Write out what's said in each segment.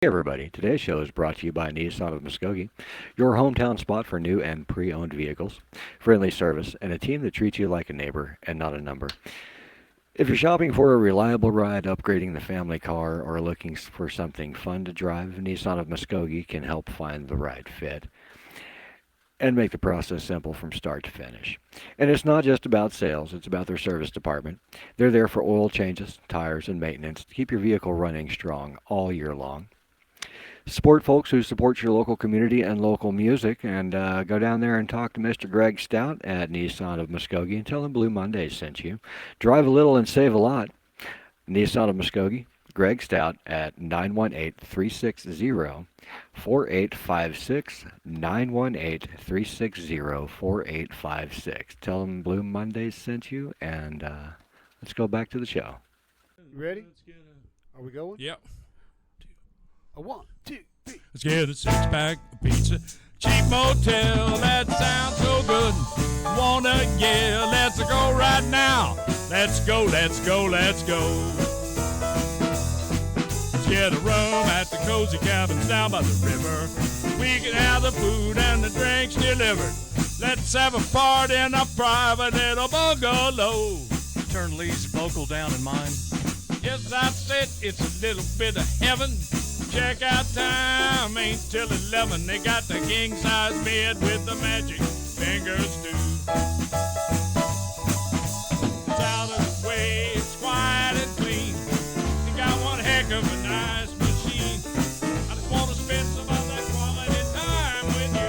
Hey everybody, today's show is brought to you by Nissan of Muskogee, your hometown spot for new and pre-owned vehicles, friendly service, and a team that treats you like a neighbor and not a number. If you're shopping for a reliable ride, upgrading the family car, or looking for something fun to drive, Nissan of Muskogee can help find the right fit and make the process simple from start to finish. And it's not just about sales, it's about their service department. They're there for oil changes, tires, and maintenance to keep your vehicle running strong all year long. Support folks who support your local community and local music, and go down there and talk to Mr. Greg Stout at Nissan of Muskogee and tell him Blue Mondays sent you. Drive a little and save a lot. Nissan of Muskogee, Greg Stout at 918-360-4856, 918-360-4856. Tell him Blue Mondays sent you, and let's go back to the show. You ready? Are we going? Yep. A one, two, three. Let's get a six-pack of pizza. Cheap motel, that sounds so good. Wanna, yeah, let's go right now. Let's go, let's go, let's go. Let's get a room at the cozy cabins down by the river. We can have the food and the drinks delivered. Let's have a party in a private little bungalow. Turn Lee's vocal down in mine. Yes, that's it, it's a little bit of heaven. Check out time, ain't till 11. They got the king-size bed with the magic fingers too. It's out of the way, it's quiet and clean. They got one heck of a nice machine. I just want to spend some of that quality time with you.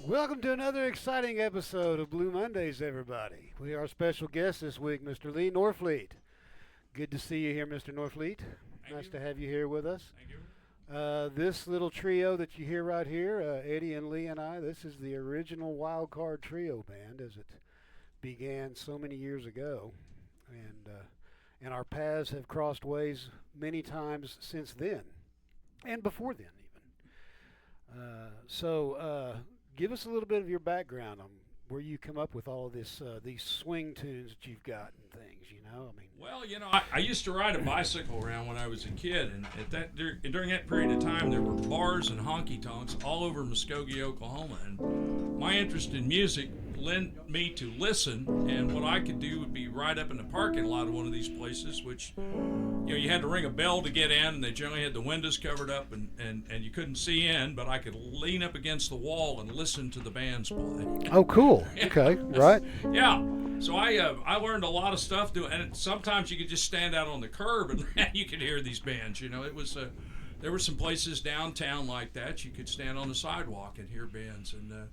Welcome to another exciting episode of Blue Mondays, everybody. We are special guest this week, Mr. Lee Norfleet. Good to see you here, Mr. Norfleet. Nice to have you here with us. Thank you. This little trio that you hear right here, Eddie and Lee and I, this is the original Wild Card Trio band as it began so many years ago. And our paths have crossed ways many times since then, and before then even. Give us a little bit of your background on where you come up with all of this, these swing tunes that you've got and things. Well, I used to ride a bicycle around when I was a kid, and during that period of time, there were bars and honky tonks all over Muskogee, Oklahoma, and my interest in music led me to listen, and what I could do would be right up in the parking lot of one of these places, which, you had to ring a bell to get in, and they generally had the windows covered up, and you couldn't see in, but I could lean up against the wall and listen to the bands play. Oh, cool. Okay, right. Yeah. So I learned a lot of stuff doing, and sometimes you could just stand out on the curb and you could hear these bands. It was there were some places downtown like that you could stand on the sidewalk and hear bands. And in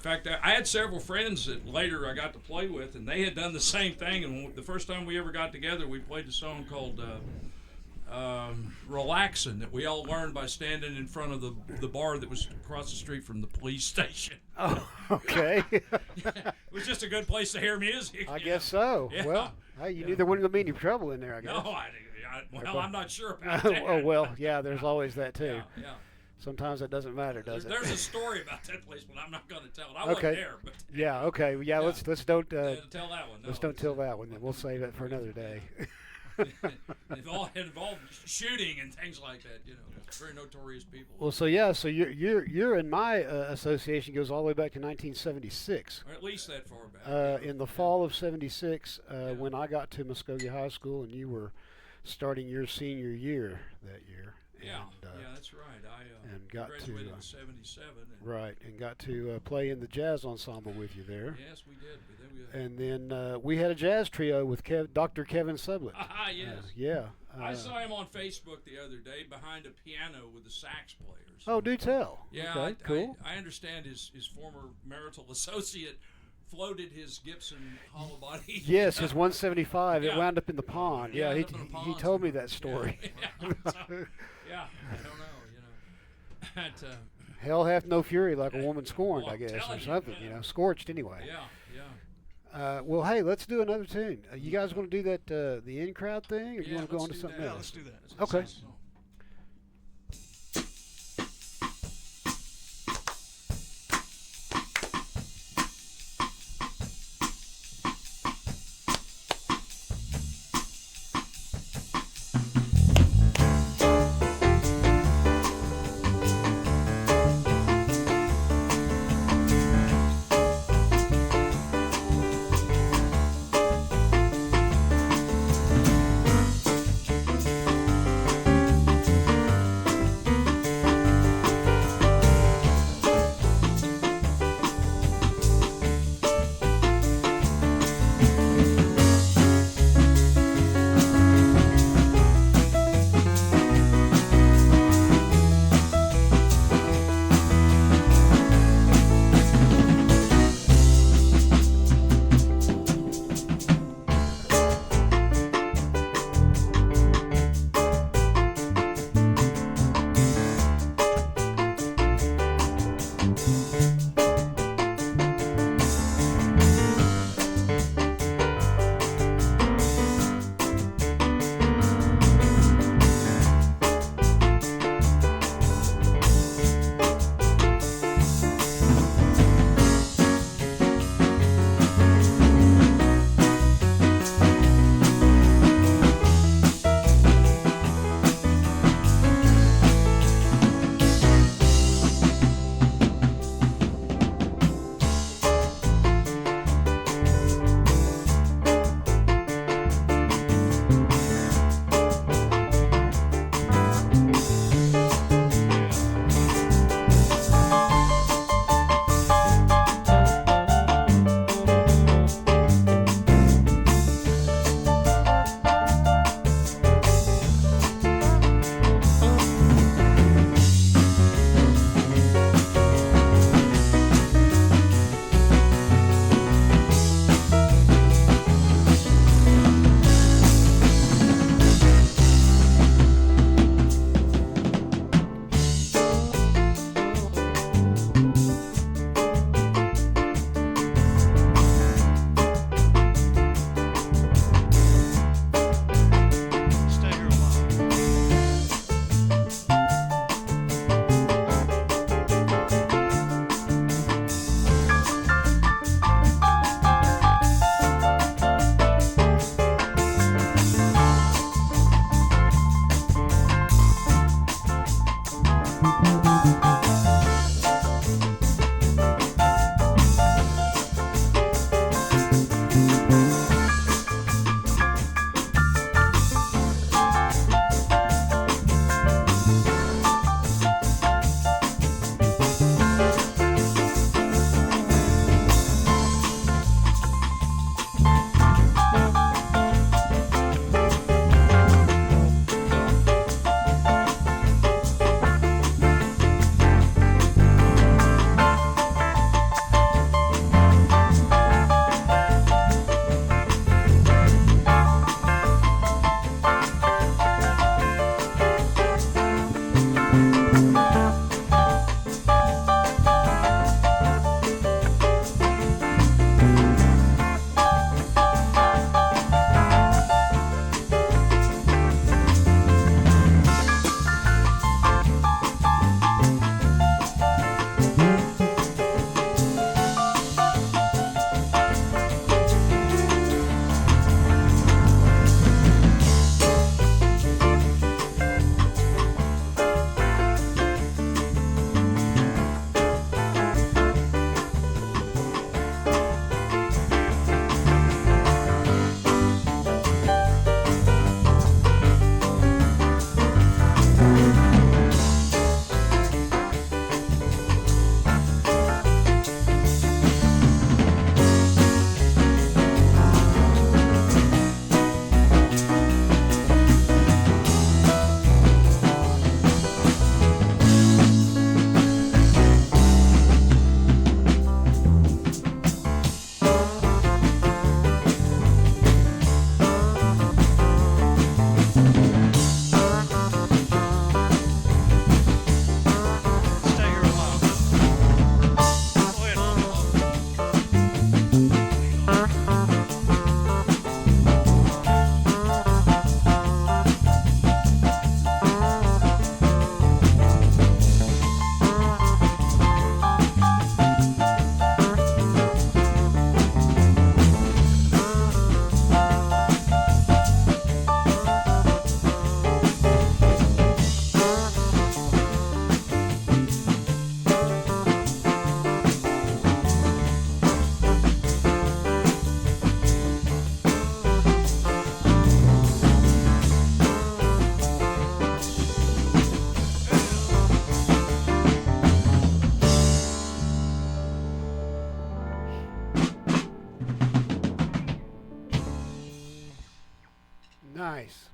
fact, I had several friends that later I got to play with, and they had done the same thing. And the first time we ever got together, we played a song called Relaxin' that we all learned by standing in front of the bar that was across the street from the police station. Oh, okay. It was just a good place to hear music. I guess so. Yeah. Well, hey, you knew there wasn't going to be any trouble in there, I guess. No, I'm not sure about that. Oh, well, yeah, there's always that, too. Yeah. Sometimes it doesn't matter, does it? There's a story about that place, but I'm not going to tell it. I wasn't there, but yeah, okay. Yeah, let's don't tell that one. No, let's don't tell that one. Then we'll save it for another day. It involved shooting and things like that. Very notorious people. Well, so you're in my association goes all the way back to 1976. Or at least that far back. In the fall of '76, when I got to Muskogee High School, and you were starting your senior year that year. Yeah, that's right. And got graduated to in '77. And got to play in the jazz ensemble with you there. Yes, we did. And then we had a jazz trio with Dr. Kevin Sublett. Yes. I saw him on Facebook the other day behind a piano with the sax players. Oh, do tell. Yeah, okay, cool. I understand his former marital associate floated his Gibson hollow body. Yes, his 175. Yeah. It wound up in the pond. Yeah, he told me that story. Yeah, I don't know. Hell hath no fury like a woman scorned, well, I guess, or you, something. Scorched anyway. Yeah. Well, hey, let's do another tune. You guys want to do that the in crowd thing, or you want to go on to something else? Yeah, let's do that. Okay. Nice.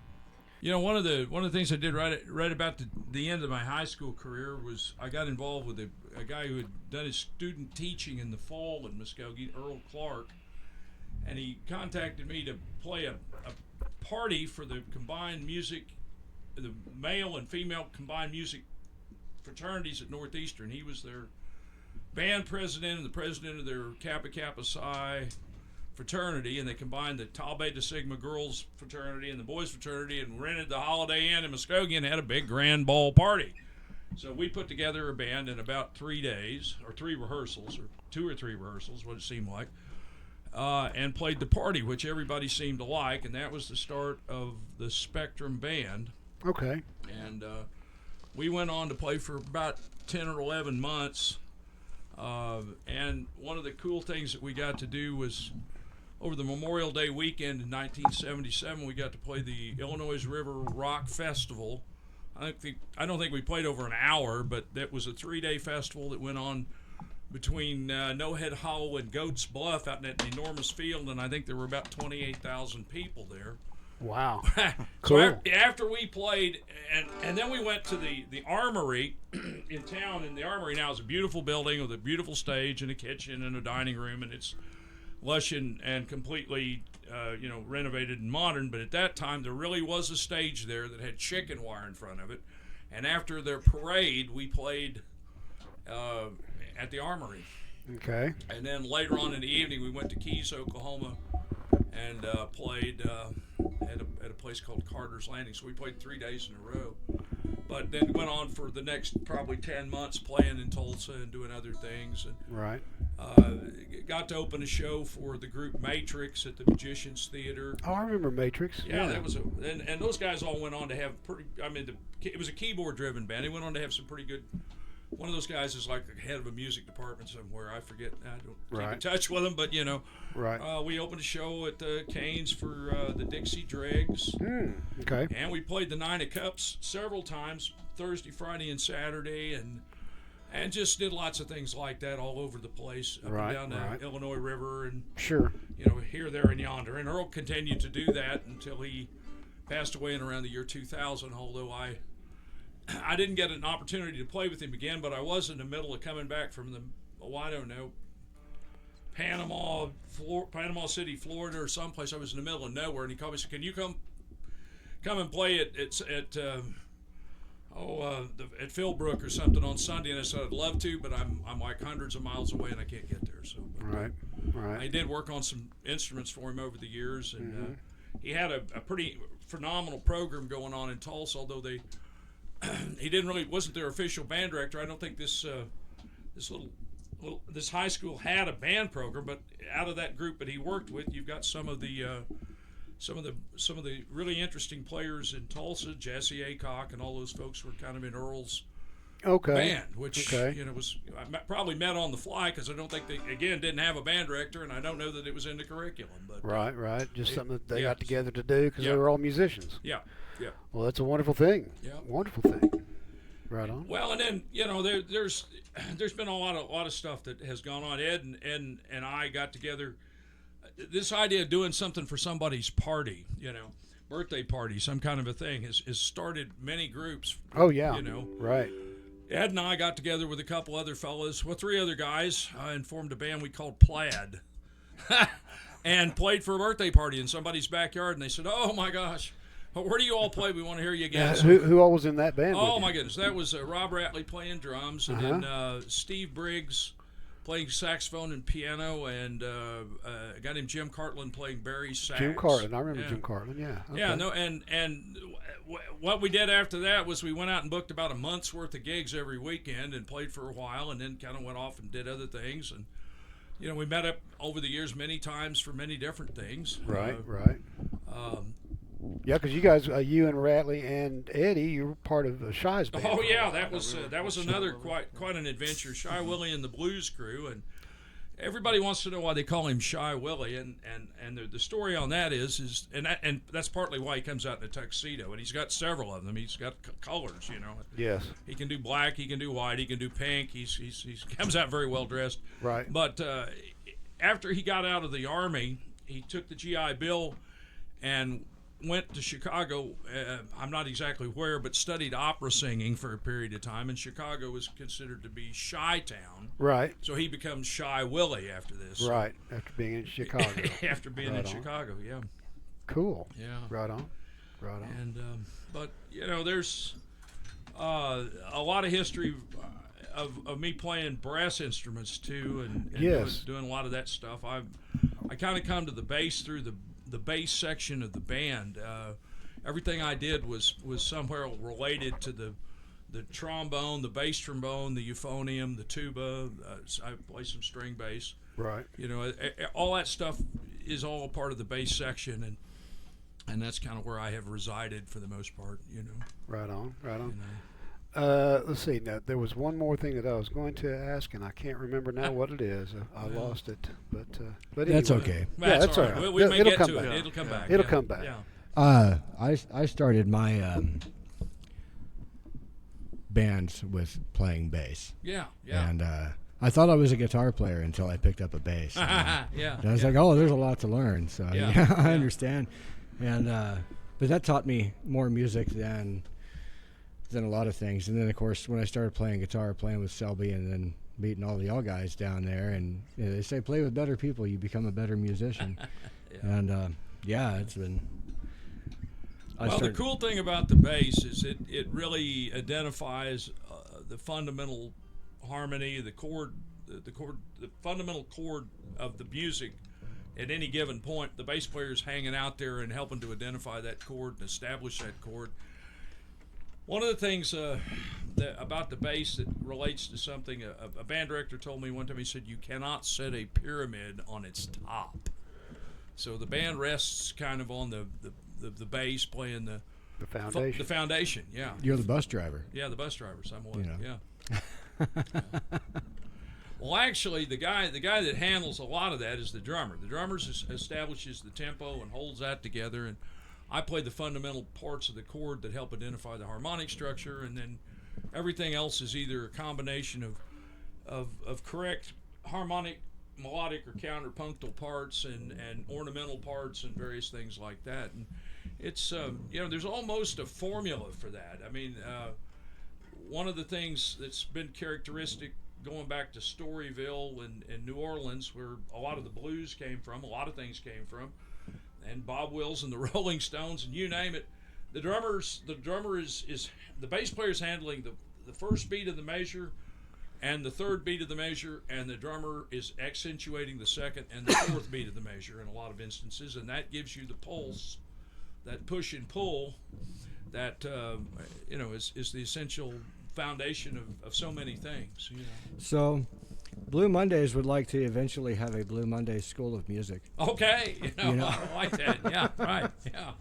You know, one of the things I did right about the end of my high school career was I got involved with a guy who had done his student teaching in the fall in Muskogee, Earl Clark, and he contacted me to play a party for the combined music, the male and female combined music fraternities at Northeastern. He was their band president and the president of their Kappa Kappa Psi fraternity, and they combined the Tau Beta Sigma girls fraternity and the boys fraternity and rented the Holiday Inn in Muskogee and had a big grand ball party. So we put together a band in about 3 days, or 3 rehearsals, or 2 or 3 rehearsals, what it seemed like, and played the party, which everybody seemed to like, and that was the start of the Spectrum Band. Okay. And we went on to play for about 10 or 11 months, and one of the cool things that we got to do was over the Memorial Day weekend in 1977, we got to play the Illinois River Rock Festival. I don't think we played over an hour, but that was a 3-day festival that went on between No Head Hollow and Goats Bluff out in that enormous field, and I think there were about 28,000 people there. Wow. So Cool. after we played, and then we went to the Armory in town, and the Armory now is a beautiful building with a beautiful stage and a kitchen and a dining room, and it's lush and completely renovated and modern. But at that time there really was a stage there that had chicken wire in front of it, and after their parade we played at the Armory. Okay. And then later on in the evening we went to Keys, Oklahoma, and played at a place called Carter's Landing. So we played 3 days in a row, but then went on for the next probably 10 months playing in Tulsa and doing other things, and Right. got to open a show for the group Matrix at the Magicians Theater. Oh, I remember Matrix. Yeah, that was and those guys all went on to have pretty. I mean, it was a keyboard-driven band. They went on to have some pretty good. One of those guys is like the head of a music department somewhere. I forget. I don't keep in Right. touch with him, but Right. we opened a show at Canes for the Dixie Dregs, Okay. and we played the Nine of Cups several times, Thursday, Friday, and Saturday, and just did lots of things like that all over the place, up Right, and down right. the Illinois River, and Sure. here, there, and yonder. And Earl continued to do that until he passed away in around the year 2000, although I didn't get an opportunity to play with him again, but I was in the middle of coming back from Panama City, Florida, or someplace. I was in the middle of nowhere, and he called me and said, "Can you come and play at Philbrook or something on Sunday?" And I said, "I'd love to, but I'm like hundreds of miles away and I can't get there." So Right. I Right. did work on some instruments for him over the years, and he had a pretty phenomenal program going on in Tulsa. Although he wasn't their official band director. I don't think this high school had a band program, but out of that group that he worked with, you've got some of the really interesting players in Tulsa. Jesse Aycock and all those folks were kind of in Earl's Okay. band, which Okay. was probably met on the fly, because I don't think they didn't have a band director, and I don't know that it was in the curriculum. But Right. Right. Just something that they yeah. got together to do because Yeah. they were all musicians. yeah. Well, that's a wonderful thing. Yeah. Wonderful thing. Right on. Well, and then there's been a lot of stuff that has gone on. Ed and I got together. This idea of doing something for somebody's party, birthday party, some kind of a thing, has started many groups. Oh yeah. Right. Ed and I got together with a couple other fellas, 3 other guys, and formed a band we called Plaid, and played for a birthday party in somebody's backyard. And they said, "Oh my gosh, where do you all play? We want to hear you again." So- Who all was in that band? Oh with my you? goodness, that was Rob Ratley playing drums, and then Steve Briggs playing saxophone and piano, and a guy named Jim Cartland playing Barry's sax. Jim Cartland. I remember Yeah. Jim Cartland. Yeah. Okay. Yeah, no, and what we did after that was we went out and booked about a month's worth of gigs every weekend and played for a while, and then kind of went off and did other things, and we met up over the years many times for many different things. Right. Right. Yeah, because you guys, you and Ratley and Eddie, you were part of Shy's band. Oh yeah, that was another quite an adventure. Shy Willie and the Blues Crew, and everybody wants to know why they call him Shy Willie, and the story on that is and that's partly why he comes out in a tuxedo, and he's got several of them. He's got colors, Yes. He can do black, he can do white, he can do pink. He comes out very well dressed. Right. But after he got out of the Army, he took the GI Bill and went to Chicago. I'm not exactly where, but studied opera singing for a period of time. And Chicago was considered to be Shy Town. Right. So he becomes Shy Willie after this. Right. After being in Chicago. After being Right in on. Chicago, yeah. Cool. Yeah. Right on. Right on. And but there's a lot of history of me playing brass instruments too, and Yes. doing a lot of that stuff. I kind of come to the bass through the bass section of the band. Everything I did was somewhere related to the trombone, the bass trombone, the euphonium, the tuba. I play some string bass. Right. All that stuff is all a part of the bass section, and that's kind of where I have resided for the most part. Right on. Right on. Let's see. Now there was one more thing that I was going to ask, and I can't remember now what it is. I lost it, but That's anyway. okay. Yeah, that's all right. right. We may It'll get come to back. it. It'll come back. It'll Yeah. come back. Yeah. I started my bands with playing bass, Yeah. Yeah. and I thought I was a guitar player until I picked up a bass. Yeah. And I was like, oh, there's a lot to learn. So Yeah, yeah, I yeah. understand. And but that taught me more music than a lot of things. And then of course, when I started playing guitar, playing with Selby, and then meeting all the y'all guys down there, and they say play with better people, you become a better musician. Yeah. And yeah, it's been. Well, the cool thing about the bass is it really identifies the fundamental harmony, the fundamental chord of the music at any given point. The bass player is hanging out there and helping to identify that chord and establish that chord. One of the things about the bass that relates to something a band director told me one time, he said, you cannot set a pyramid on its top. So the band rests kind of on the bass playing the foundation. The foundation, yeah. You're the bus driver. Yeah, the bus driver, somewhat. You know. Yeah. Well, actually, the guy that handles a lot of that is the drummer. The drummer establishes the tempo and holds that together, and I play the fundamental parts of the chord that help identify the harmonic structure, and then everything else is either a combination of correct harmonic, melodic, or counterpunctal parts and ornamental parts and various things like that. And it's there's almost a formula for that. I mean, one of the things that's been characteristic going back to Storyville and New Orleans, where a lot of the blues came from, a lot of things came from, and Bob Wills and the Rolling Stones, and you name it. The drummer is the bass player's handling the first beat of the measure and the third beat of the measure, and the drummer is accentuating the second and the fourth beat of the measure in a lot of instances, and that gives you the pulse, that push and pull, that is the essential foundation of so many things. So, Blue Mondays would like to eventually have a Blue Mondays School of Music. Okay, I like that. Yeah, right. Yeah.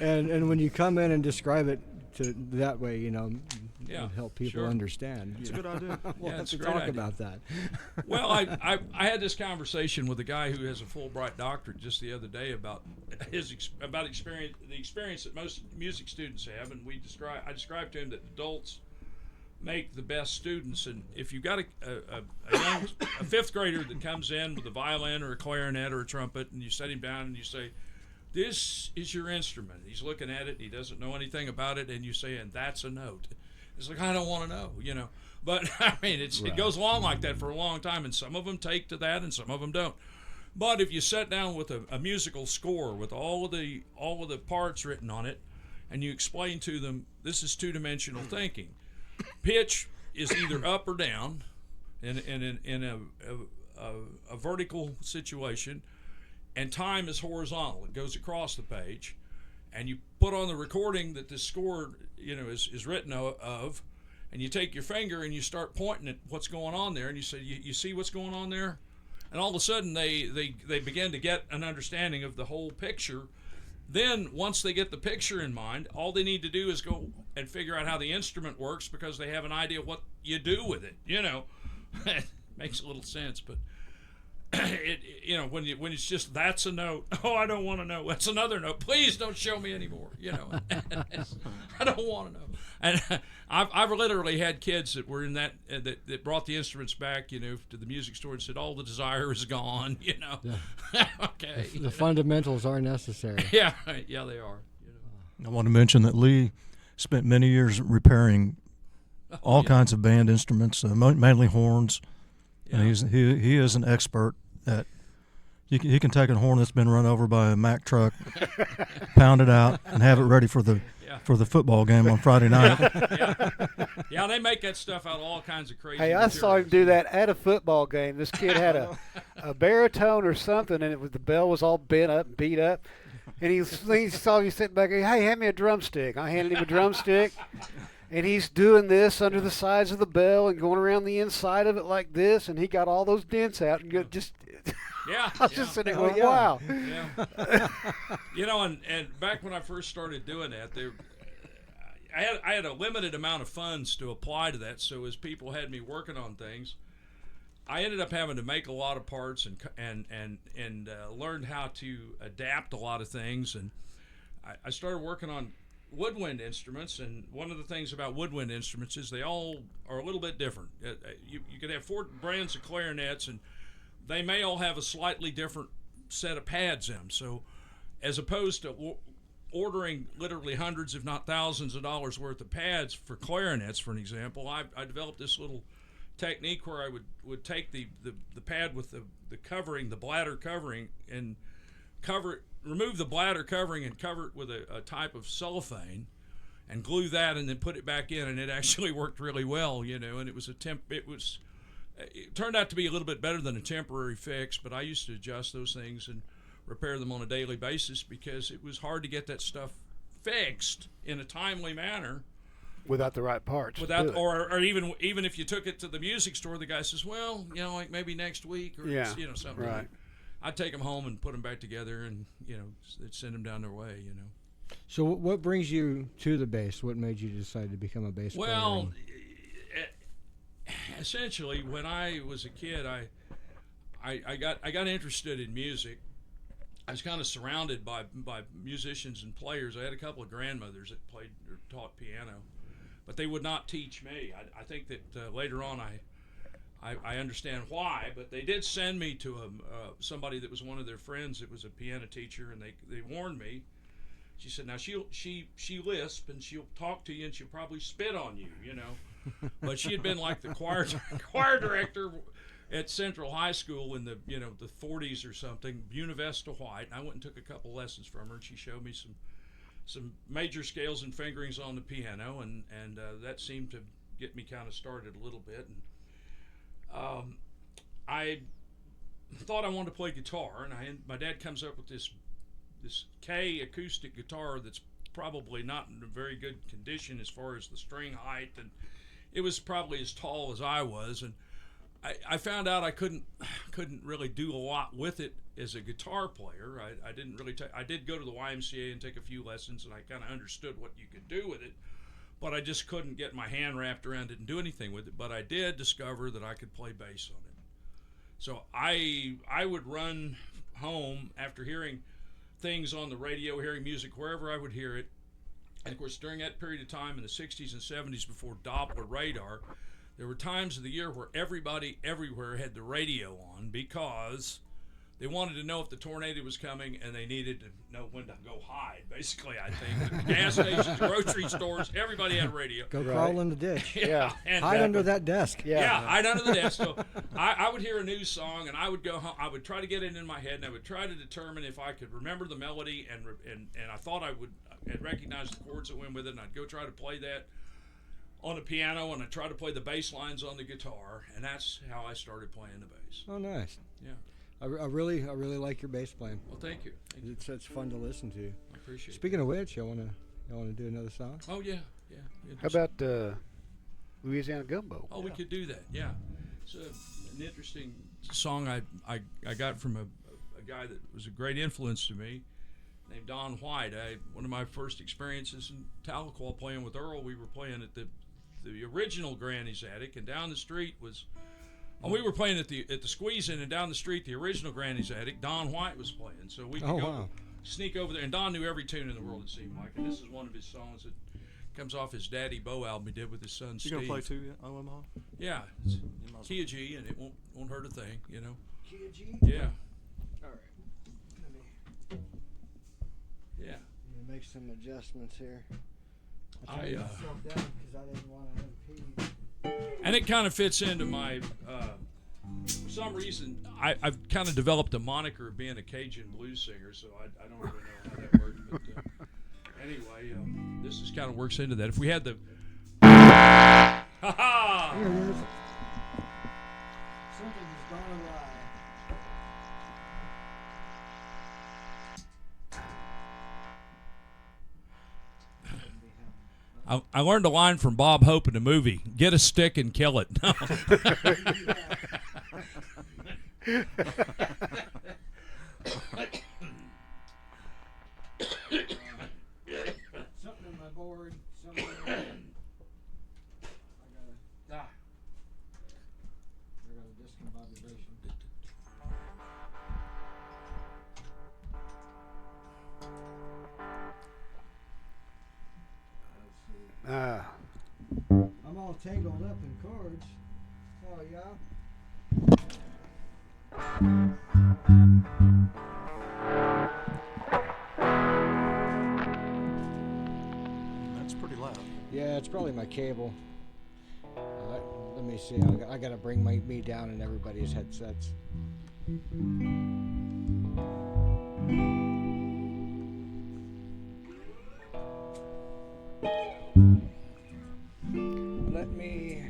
And when you come in and describe it to that way, Yeah, it'll help people sure. understand. It's a good idea. We'll Yeah, have it's to a great talk idea. about that. Well, I had this conversation with a guy who has a Fulbright doctorate just the other day about the experience that most music students have, and I described to him that adults make the best students. And if you've got a fifth grader that comes in with a violin or a clarinet or a trumpet, and you set him down and you say, this is your instrument. He's looking at it. He doesn't know anything about it. And you say, and that's a note. It's like, I don't want to know, But, I mean, it goes along like that for a long time. And some of them take to that and some of them don't. But if you sit down with a musical score with all of the parts written on it, and you explain to them, this is two-dimensional thinking. Pitch is either up or down in a vertical situation, and time is horizontal. It goes across the page, and you put on the recording that this score is written of, and you take your finger and you start pointing at what's going on there, and you say, you see what's going on there? And all of a sudden they begin to get an understanding of the whole picture. Then once they get the picture in mind, all they need to do is go and figure out how the instrument works, because they have an idea what you do with it. It makes a little sense. But when it's just that's a note. Oh, I don't want to know. That's another note. Please don't show me anymore. I don't want to know. And I've literally had kids that were in that brought the instruments back, to the music store and said, "All the desire is gone." Yeah. Okay. The fundamentals are necessary. Yeah, they are. I want to mention that Lee spent many years repairing all kinds of band instruments, mainly horns. Yeah. And he is an expert at. He can take a horn that's been run over by a Mack truck, pound it out, and have it ready for the football game on Friday night. Yeah, they make that stuff out of all kinds of crazy. Hey, I saw him do that at a football game. This kid had a baritone or something, and the bell was all bent up and beat up. And he saw me sitting back. Hey, hand me a drumstick. I handed him a drumstick, and he's doing this under the sides of the bell and going around the inside of it like this, and he got all those dents out and just. Yeah, I was just sitting there going, wow. Yeah. And back when I first started doing that, I had a limited amount of funds to apply to that. So as people had me working on things, I ended up having to make a lot of parts and learned how to adapt a lot of things. And I started working on woodwind instruments. And one of the things about woodwind instruments is they all are a little bit different. You could have 4 brands of clarinets, and they may all have a slightly different set of pads in them. So as opposed to ordering literally hundreds, if not thousands of dollars worth of pads for clarinets, for an example, I developed this little technique where I would take the pad with the covering, the bladder covering, and remove the bladder covering and cover it with a type of cellophane and glue that and then put it back in, and it actually worked really well, and it turned out to be a little bit better than a temporary fix, but I used to adjust those things and repair them on a daily basis because it was hard to get that stuff fixed in a timely manner Without the right parts. Or even if you took it to the music store, the guy says, well, like maybe next week or something. Right. I'd take them home and put them back together and send them down their way. So what brings you to the bass? What made you decide to become a bass player? Well, essentially, when I was a kid, I got interested in music. I was kind of surrounded by musicians and players. I had a couple of grandmothers that played or taught piano, but they would not teach me. I think that later on I understand why, but they did send me to somebody that was one of their friends that was a piano teacher, and they warned me. She said, now she lisp and she'll talk to you and she'll probably spit on you, But she had been like the choir director at Central High School in the the 40s or something, Buena Vista White. And I went and took a couple lessons from her, and she showed me some major scales and fingerings on the piano, and that seemed to get me kind of started a little bit. And I thought I wanted to play guitar, and my dad comes up with this K acoustic guitar that's probably not in a very good condition as far as the string height, and it was probably as tall as I was, and I found out I couldn't really do a lot with it as a guitar player. I didn't really I did go to the YMCA and take a few lessons, and I kind of understood what you could do with it, but I just couldn't get my hand wrapped around it and do anything with it. But I did discover that I could play bass on it. So I would run home after hearing things on the radio, hearing music wherever I would hear it. And of course, during that period of time in the 60s and 70s before Doppler radar, there were times of the year where everybody everywhere had the radio on because they wanted to know if the tornado was coming, and they needed to know when to go hide. Basically, I think gas stations, grocery stores, everybody had a radio. Go crawl in the ditch. Yeah. And Hide under that desk. yeah, hide under the desk. So I would hear a new song, and I would go home. I would try to get it in my head, and I would try to determine if I could remember the melody, and I thought I would recognize the chords that went with it, and I'd go try to play that on the piano, and I'd try to play the bass lines on the guitar, and that's how I started playing the bass. Oh, nice. Yeah. I really like your bass playing. Well, thank you. It's fun to listen to. I appreciate it. Speaking of which, y'all wanna do another song? Oh, yeah. How about Louisiana Gumbo? Oh, we could do that. Yeah, it's an interesting song I got from a guy that was a great influence to me, named Don White. One of my first experiences in Tahlequah playing with Earl, we were playing at the original Granny's Attic, and down the street was Oh, we were playing at the Squeeze-In, and down the street, the original Granny's Attic, Don White was playing. So we could go sneak over there. And Don knew every tune in the world, it seemed like. And this is one of his songs that comes off his Daddy Bo album he did with his son Steve. You gonna play too, Omaha? Yeah, it's key of G, and it won't hurt a thing, you know. Key of G? Yeah. All right. Let me Yeah. make some adjustments here. I myself down because I didn't want to have pee. And it kind of fits into my, for some reason, I've kind of developed a moniker of being a Cajun blues singer, so I don't really know how that works. But anyway, this is kind of works into that. If we had the, ha-ha! Here it is. Something has gone awry. I learned a line from Bob Hope in the movie: "Get a stick and kill it." Something in my board somewhere. I got a discombobulation. I'm all tangled up in chords. Oh yeah. That's pretty loud. Yeah, it's probably my cable. Let me see. I gotta bring me down in everybody's headsets. Let me.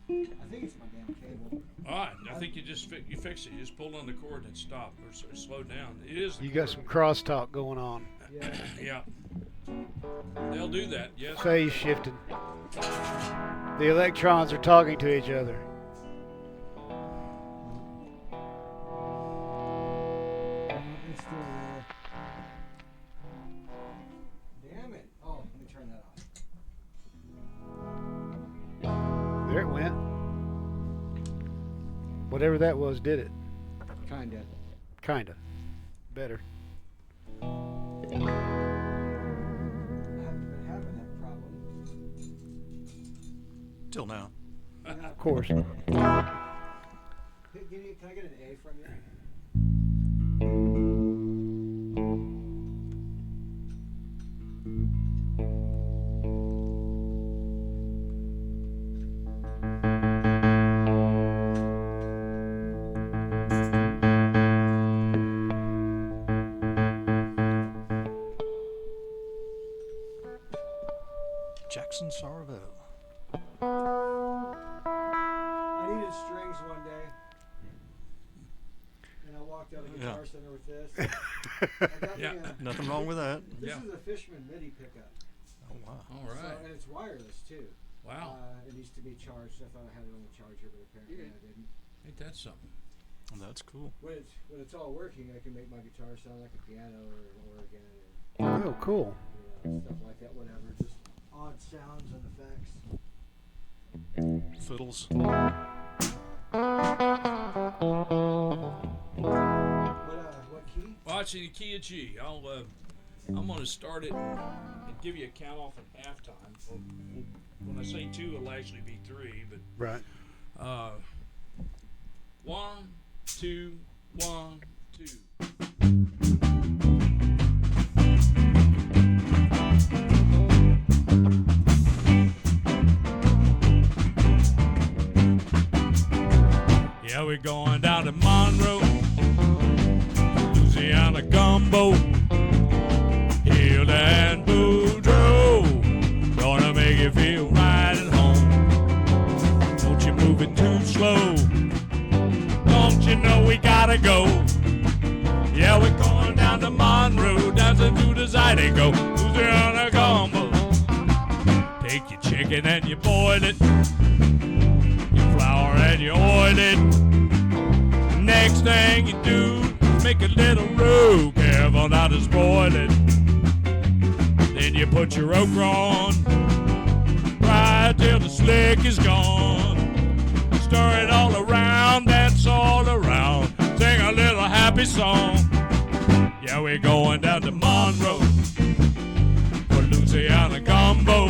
I think it's my damn cable. All right, I think you fixed it. You just pulled on the cord and it stopped or slowed down. It is. You got some crosstalk going on. Yeah. Yeah. They'll do that. Yes. Phase shifting. The electrons are talking to each other. It's still there. Damn it. Oh, let me turn that off. There it went. Whatever that was, did it. Kinda. Kinda. Better. I haven't been having that problem. Till now. Of course. Can I get an A from you? Jackson Sarvo. I needed strings one day, and I walked out of Guitar Center with this. I got Yeah. me a, Nothing wrong with that. this Yeah. is a Fishman MIDI pickup. Oh wow. All right. So, and it's wireless too. Wow. It needs to be charged. I thought I had it on the charger, but apparently I didn't. Ain't that something? That's cool. When it's all working, I can make my guitar sound like a piano or an organ Oh, cool. or stuff like that. Whatever, just odd sounds and effects. Fiddles. What key? Well, it's in the key of G. I'm going to start it and give you a count off at halftime. When I say two, it'll actually be three. But Right. 1, 2, 1, 2. Yeah, we're going down to Monroe, Louisiana gumbo, Hilda and Boudreaux, gonna make you feel right at home. Don't you move it too slow, don't you know we gotta go? Yeah, we're going down to Monroe, dancing to the Zydeco, Louisiana gumbo. Take your chicken and you boil it, your flour and you oil it. Next thing you do is make a little roux, careful not to spoil it. Then you put your okra on, fry till the slick is gone. country song. Yeah, we're going down to Monroe for Louisiana gumbo.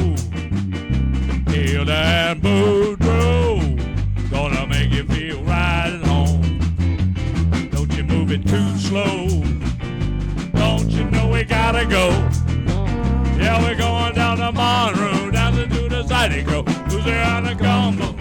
Hilda and Boudreaux, gonna make you feel right at home. Don't you move it too slow. Don't you know we gotta go? Yeah, we're going down to Monroe, down to do the Zydeco, Louisiana gumbo.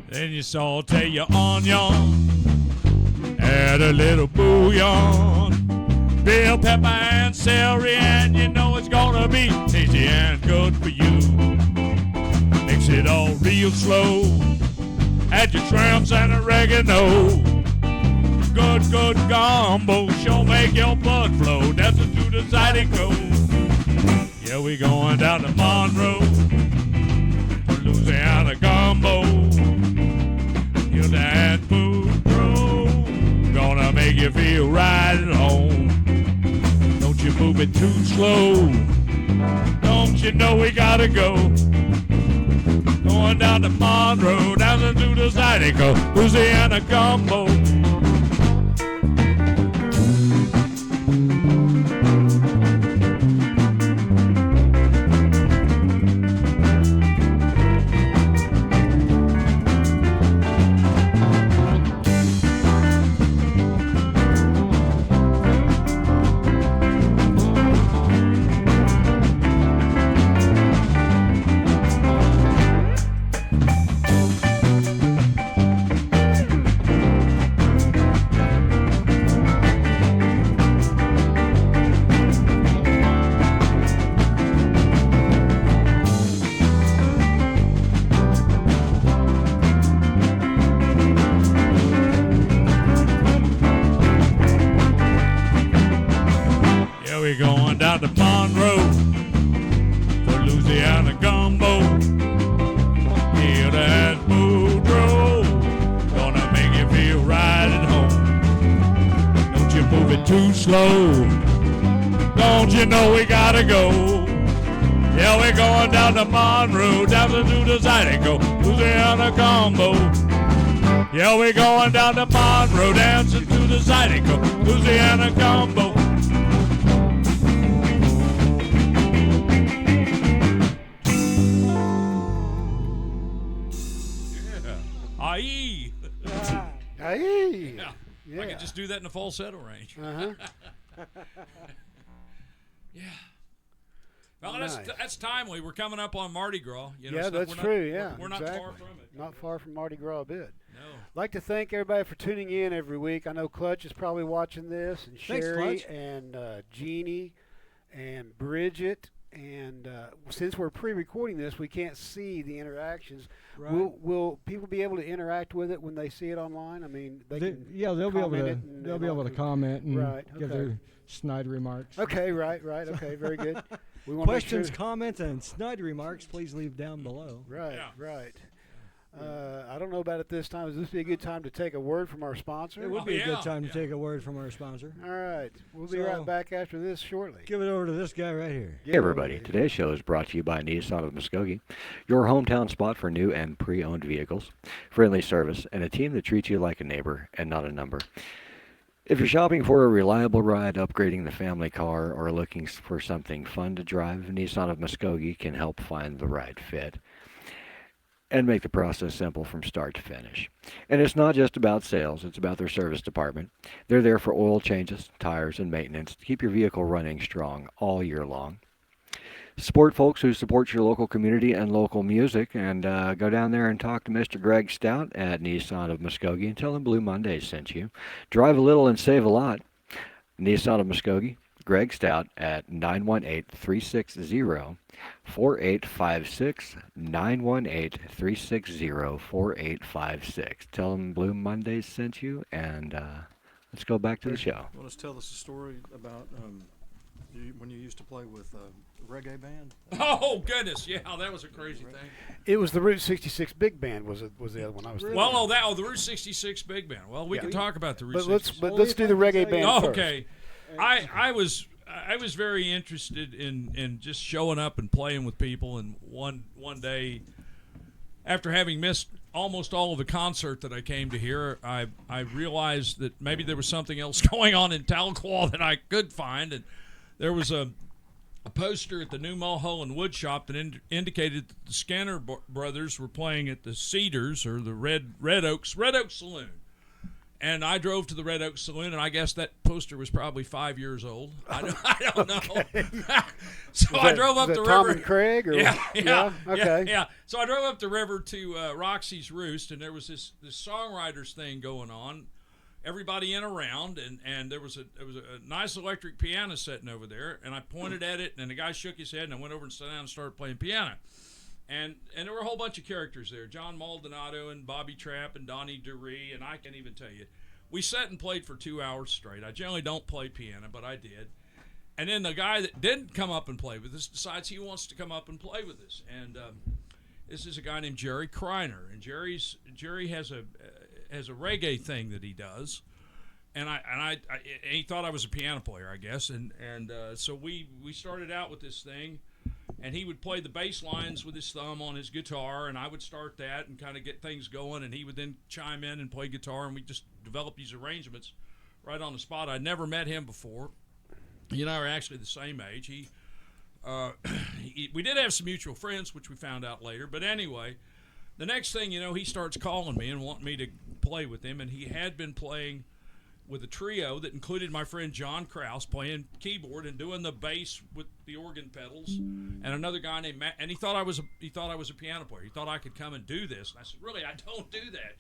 Then you saute your onion, add a little bouillon, bell pepper and celery, and you know it's gonna be tasty and good for you. Mix it all real slow, add your shrimps and oregano. Good, good gumbo, sure make your blood flow. That's a to the Zydeco. Yeah, we going down to Monroe for Louisiana gumbo. You're that food bro, gonna make you feel right at home. Don't you move it too slow. Don't you know we gotta go? Going down to Monroe, down to do the Zydeco, Louisiana gumbo. We're going down to Monroe for Louisiana gumbo. Hear that Boudreaux, gonna make you feel right at home. Don't you move it too slow. Don't you know we gotta go? Yeah, we're going down to Monroe, down to do the Zydeco, Louisiana gumbo. Yeah, we're going down to Monroe, dancing to the Zydeco, Louisiana gumbo. Aye. Hey. Yeah. Yeah. I could just do that in a falsetto range. Uh-huh. Yeah. Well, Nice. that's timely. We're coming up on Mardi Gras. You know, Yeah, so that's we're true. Not, Yeah, we're not exactly. far from it. Not far from Mardi Gras a bit. No. I'd like to thank everybody for tuning in every week. I know Clutch is probably watching this, and Thanks, Sherry, Clutch. and Jeannie, and Bridget. And since we're pre-recording this, we can't see the interactions. Right. Will people be able to interact with it when they see it online? I mean, they can Yeah, they'll be able comment to. it and They'll be able to all. comment and Right, give okay. their snide remarks. Okay, right. Okay, very good. We want Questions, to make comments, and snide remarks, please leave down below. sure. Right, Yeah. right. I don't know about it this time. Is this be a good time to take a word from our sponsor? It would Oh, be a yeah, good time yeah. to take a word from our sponsor. All right. We'll be So- right back after this shortly. Give it over to this guy right here. Hey everybody, today's show is brought to you by Nissan of Muskogee, your hometown spot for new and pre-owned vehicles, friendly service, and a team that treats you like a neighbor and not a number. If you're shopping for a reliable ride, upgrading the family car, or looking for something fun to drive, Nissan of Muskogee can help find the right fit and make the process simple from start to finish. And it's not just about sales, it's about their service department. They're there for oil changes, tires, and maintenance to keep your vehicle running strong all year long. Support folks who support your local community and local music, and go down there and talk to Mr. Greg Stout at Nissan of Muskogee and tell him Blue Mondays sent you. Drive a little and save a lot. Nissan of Muskogee, Greg Stout at 918-360-4856, 918-360-4856. Tell them Blue Mondays sent you, and let's go back to the show. You want to tell us a story about when you used to play with a reggae band? Oh goodness, yeah, that was a crazy thing. It was the Route 66 Big Band was the other one I was thinking. Well, the Route 66 Big Band. Well, we can talk about the Route 66. But let's do the reggae band first. Okay, I was very interested in just showing up and playing with people, and one day, after having missed almost all of the concert that I came to hear, I realized that maybe there was something else going on in Tahlequah that I could find, and there was a poster at the new Mulholland Wood Shop that indicated that the Scanner brothers were playing at the Cedars, or the Red Oak Saloon. And I drove to the Red Oak Saloon, and I guess that poster was probably 5 years old. I don't know. So I drove up the river. Tom and Craig? Or, yeah, okay. yeah. So I drove up the river to Roxy's Roost, and there was this songwriters thing going on. Everybody in around, and there was a nice electric piano sitting over there, and I pointed at it, and the guy shook his head, and I went over and sat down and started playing piano. And there were a whole bunch of characters there, John Maldonado and Bobby Trapp and Donnie DeRee, and I can't even tell you. We sat and played for 2 hours straight. I generally don't play piano, but I did. And then the guy that didn't come up and play with us decides he wants to come up and play with us. And this is a guy named Jerry Kreiner, and Jerry has a reggae thing that he does. And he thought I was a piano player, I guess, and so we started out with this thing. And he would play the bass lines with his thumb on his guitar, and I would start that and kind of get things going, and he would then chime in and play guitar, and we just developed these arrangements right on the spot. I'd never met him before. He and I are actually the same age. We did have some mutual friends, which we found out later. But anyway, the next thing you know, he starts calling me and wanting me to play with him, and he had been playing with a trio that included my friend John Krause playing keyboard and doing the bass with the organ pedals, and another guy named Matt. And he thought I was a piano player. He thought I could come and do this. And I said, really, I don't do that,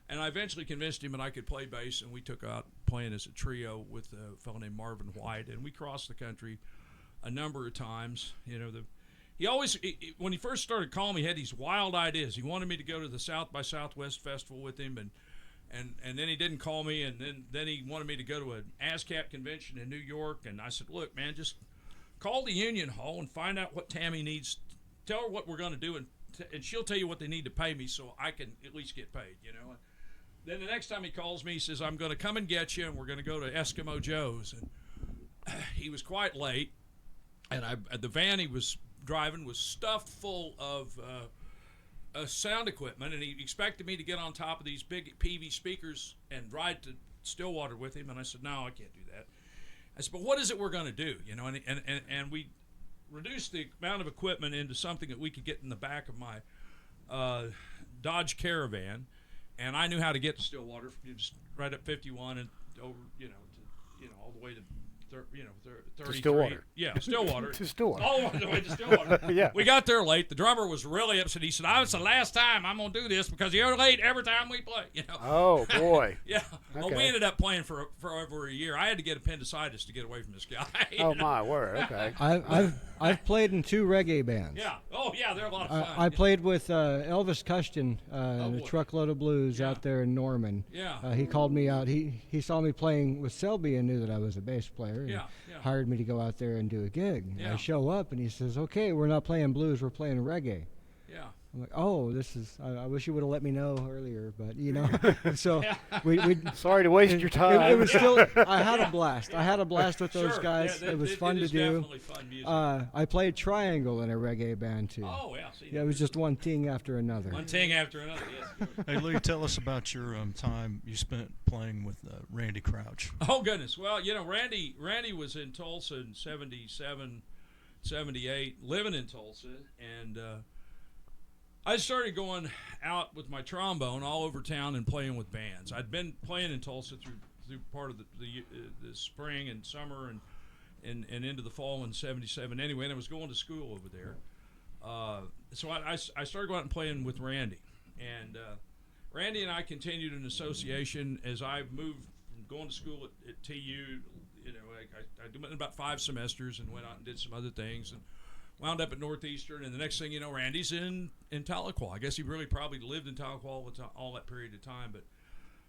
And I eventually convinced him that I could play bass, and we took out playing as a trio with a fellow named Marvin White, and we crossed the country a number of times. He always, when he first started calling me, he had these wild ideas. He wanted me to go to the South by Southwest Festival with him, and then he didn't call me, and then he wanted me to go to an ASCAP convention in New York, and I said, look, man, just call the Union Hall and find out what Tammy needs. Tell her what we're going to do, and she'll tell you what they need to pay me so I can at least get paid, And then the next time he calls me, he says, I'm going to come and get you, and we're going to go to Eskimo Joe's. And he was quite late, and the van he was driving was stuffed full of sound equipment, and he expected me to get on top of these big PV speakers and ride to Stillwater with him, and I said, no, I can't do that. I said, but what is it we're going to do, and we reduced the amount of equipment into something that we could get in the back of my Dodge Caravan, and I knew how to get to Stillwater, just right up 51 and over, all the way to 33. To Stillwater. Yeah, Stillwater. To Stillwater. All the way to Stillwater. Yeah. We got there late. The drummer was really upset. He said, "It's the last time I'm going to do this because you're late every time we play." Oh, boy. Yeah. Well, Okay. we ended up playing for over a year. I had to get appendicitis to get away from this guy. Oh, my word. Okay. I've played in 2 reggae bands. Yeah. Oh, yeah. They're a lot of fun. I played with Elvis Cushton in the boy. Truckload of Blues Yeah. out there in Norman. Yeah. He called me out. He saw me playing with Selby and knew that I was a bass player. And Yeah. hired me to go out there and do a gig. Yeah. I show up and he says, "Okay, we're not playing blues. We're playing reggae." Yeah. I'm like, "Oh, this is. I wish you would have let me know earlier." But so we Sorry to waste your time. It was still. I had a blast. I had a blast with those Sure. guys. Yeah, it was fun it to is do. Definitely fun music. I played triangle in a reggae band too. Oh, yeah. See, Yeah, it was just one thing after another. one thing after another. Yes. Hey, Lee, tell us about your time you spent playing with Randy Crouch. Oh, goodness. Well, Randy was in Tulsa in 77, 78, living in Tulsa, and I started going out with my trombone all over town and playing with bands. I'd been playing in Tulsa through part of the spring and summer, and into the fall in '77. Anyway, and I was going to school over there. So I started going out and playing with Randy, and Randy and I continued an association as I moved from going to school at TU. You know, I did about 5 semesters and went out and did some other things and wound up at Northeastern. And the next thing you know, Randy's in Tahlequah. I guess he really probably lived in Tahlequah all that period of time. But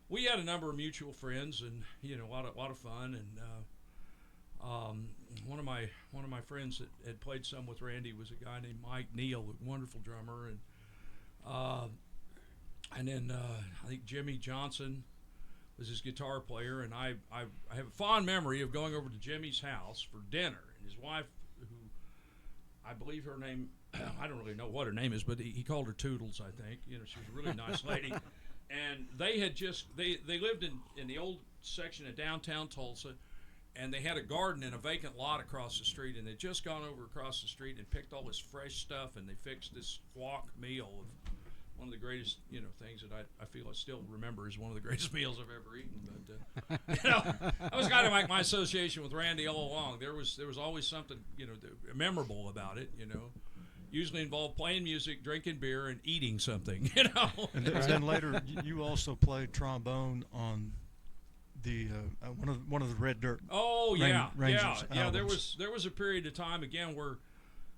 we had a number of mutual friends, and you know, a lot of fun. And one of my friends that had played some with Randy was a guy named Mike Neal, a wonderful drummer, and then I think Jimmy Johnson was his guitar player, and I have a fond memory of going over to Jimmy's house for dinner, and his wife, who I believe her name, I don't really know what her name is, but he called her Toodles, I think. You know, she was a really nice lady, and they had just they lived in the old section of downtown Tulsa. And they had a garden in a vacant lot across the street, and they'd just gone over across the street and picked all this fresh stuff, and they fixed this guac meal of one of the greatest, you know, things that I feel I still remember as one of the greatest meals I've ever eaten. But you know, that was kind of like my association with Randy all along. There was always something, you know, memorable about it. You know, usually involved playing music, drinking beer, and eating something. You know, And then later, you also played trombone on the one of the Red Dirt. Oh yeah, Rangers yeah. albums. There was a period of time again where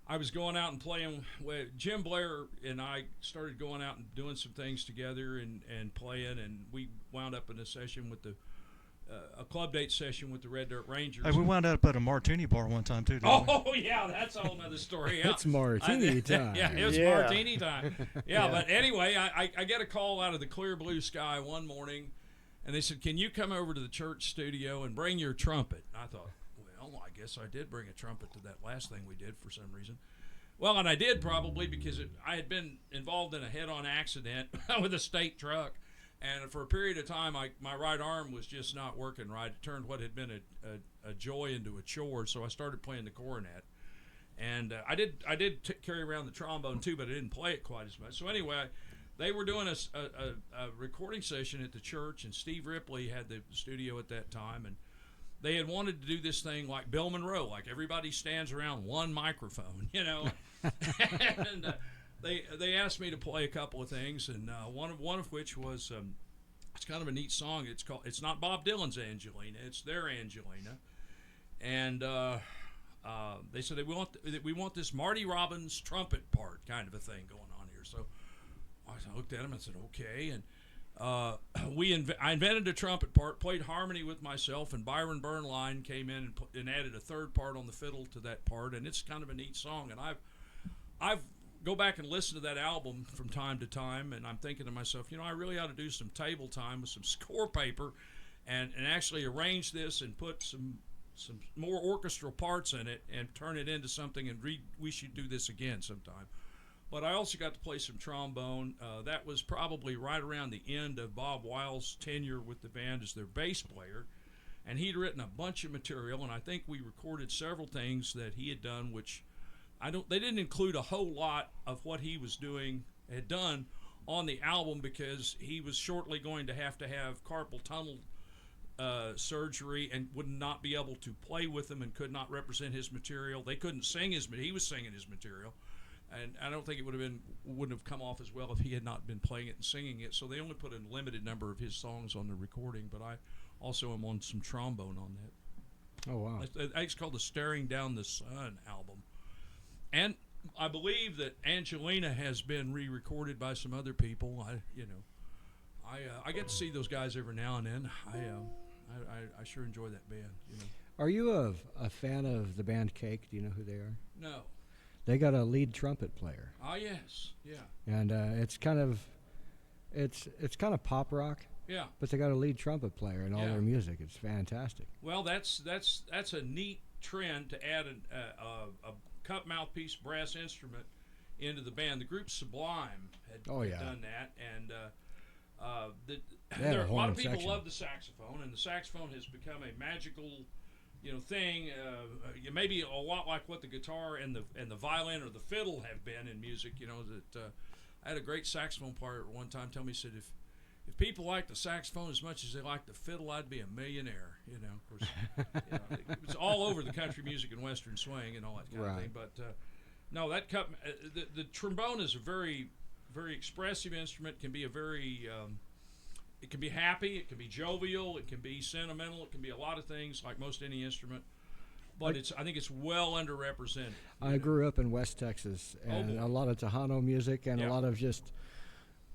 I was going out and playing with Jim Blair, and I started going out and doing some things together and playing, and we wound up in a session with a club date session with the Red Dirt Rangers. Hey, we wound up at a martini bar one time too. Didn't we? Oh yeah, that's a whole nother story. Yeah. It's martini time. Yeah, it was Yeah. martini time. Yeah, but anyway, I get a call out of the clear blue sky one morning. And they said, "Can you come over to the church studio and bring your trumpet?" And I thought, well, I guess I did bring a trumpet to that last thing we did for some reason. Well, and I did probably because I had been involved in a head-on accident with a state truck. And for a period of time, my right arm was just not working right. It turned what had been a joy into a chore. So I started playing the cornet. And I did carry around the trombone too, but I didn't play it quite as much. So anyway, they were doing a recording session at the church, and Steve Ripley had the studio at that time, and they had wanted to do this thing like Bill Monroe, like everybody stands around one microphone, you know. And they asked me to play a couple of things, and one of which was it's kind of a neat song. It's not Bob Dylan's Angelina, it's their Angelina, and they said we want this Marty Robbins trumpet part kind of a thing going on here, so. I looked at him and said, okay. And I invented a trumpet part, played harmony with myself, and Byron Bernline came in and added a third part on the fiddle to that part. And it's kind of a neat song. And I've go back and listen to that album from time to time, and I'm thinking to myself, you know, I really ought to do some table time with some score paper and actually arrange this and put some more orchestral parts in it and turn it into something, and we should do this again sometime. But I also got to play some trombone. That was probably right around the end of Bob Wiles' tenure with the band as their bass player. And he'd written a bunch of material, and I think we recorded several things that he had done, which they didn't include a whole lot of what he was had done on the album, because he was shortly going to have carpal tunnel surgery and would not be able to play with them and could not represent his material. They couldn't sing he was singing his material. And I don't think it wouldn't have come off as well if he had not been playing it and singing it. So they only put a limited number of his songs on the recording. But I also am on some trombone on that. Oh wow! It's called the "Staring Down the Sun" album, and I believe that Angelina has been re-recorded by some other people. I get to see those guys every now and then. I sure enjoy that band. You know. Are you a fan of the band Cake? Do you know who they are? No. They got a lead trumpet player. Ah, yes, yeah. And it's kind of pop rock. Yeah. But they got a lead trumpet player in all their music. It's fantastic. Well, that's a neat trend to add a cup mouthpiece brass instrument into the band. The group Sublime had done that, and a lot of people love the saxophone, and the saxophone has become a magical thing, maybe a lot like what the guitar and the violin or the fiddle have been in music. That I had a great saxophone player at one time tell me, he said, if people like the saxophone as much as they like the fiddle, I'd be a millionaire. You know, of course, it's all over the country music and western swing and all that kind of thing. But no, that the trombone is a very, very expressive instrument. Can be a very it can be happy, it can be jovial, it can be sentimental, it can be a lot of things like most any instrument. But I think it's well underrepresented. I grew up in West Texas, and a lot of Tejano music and a lot of just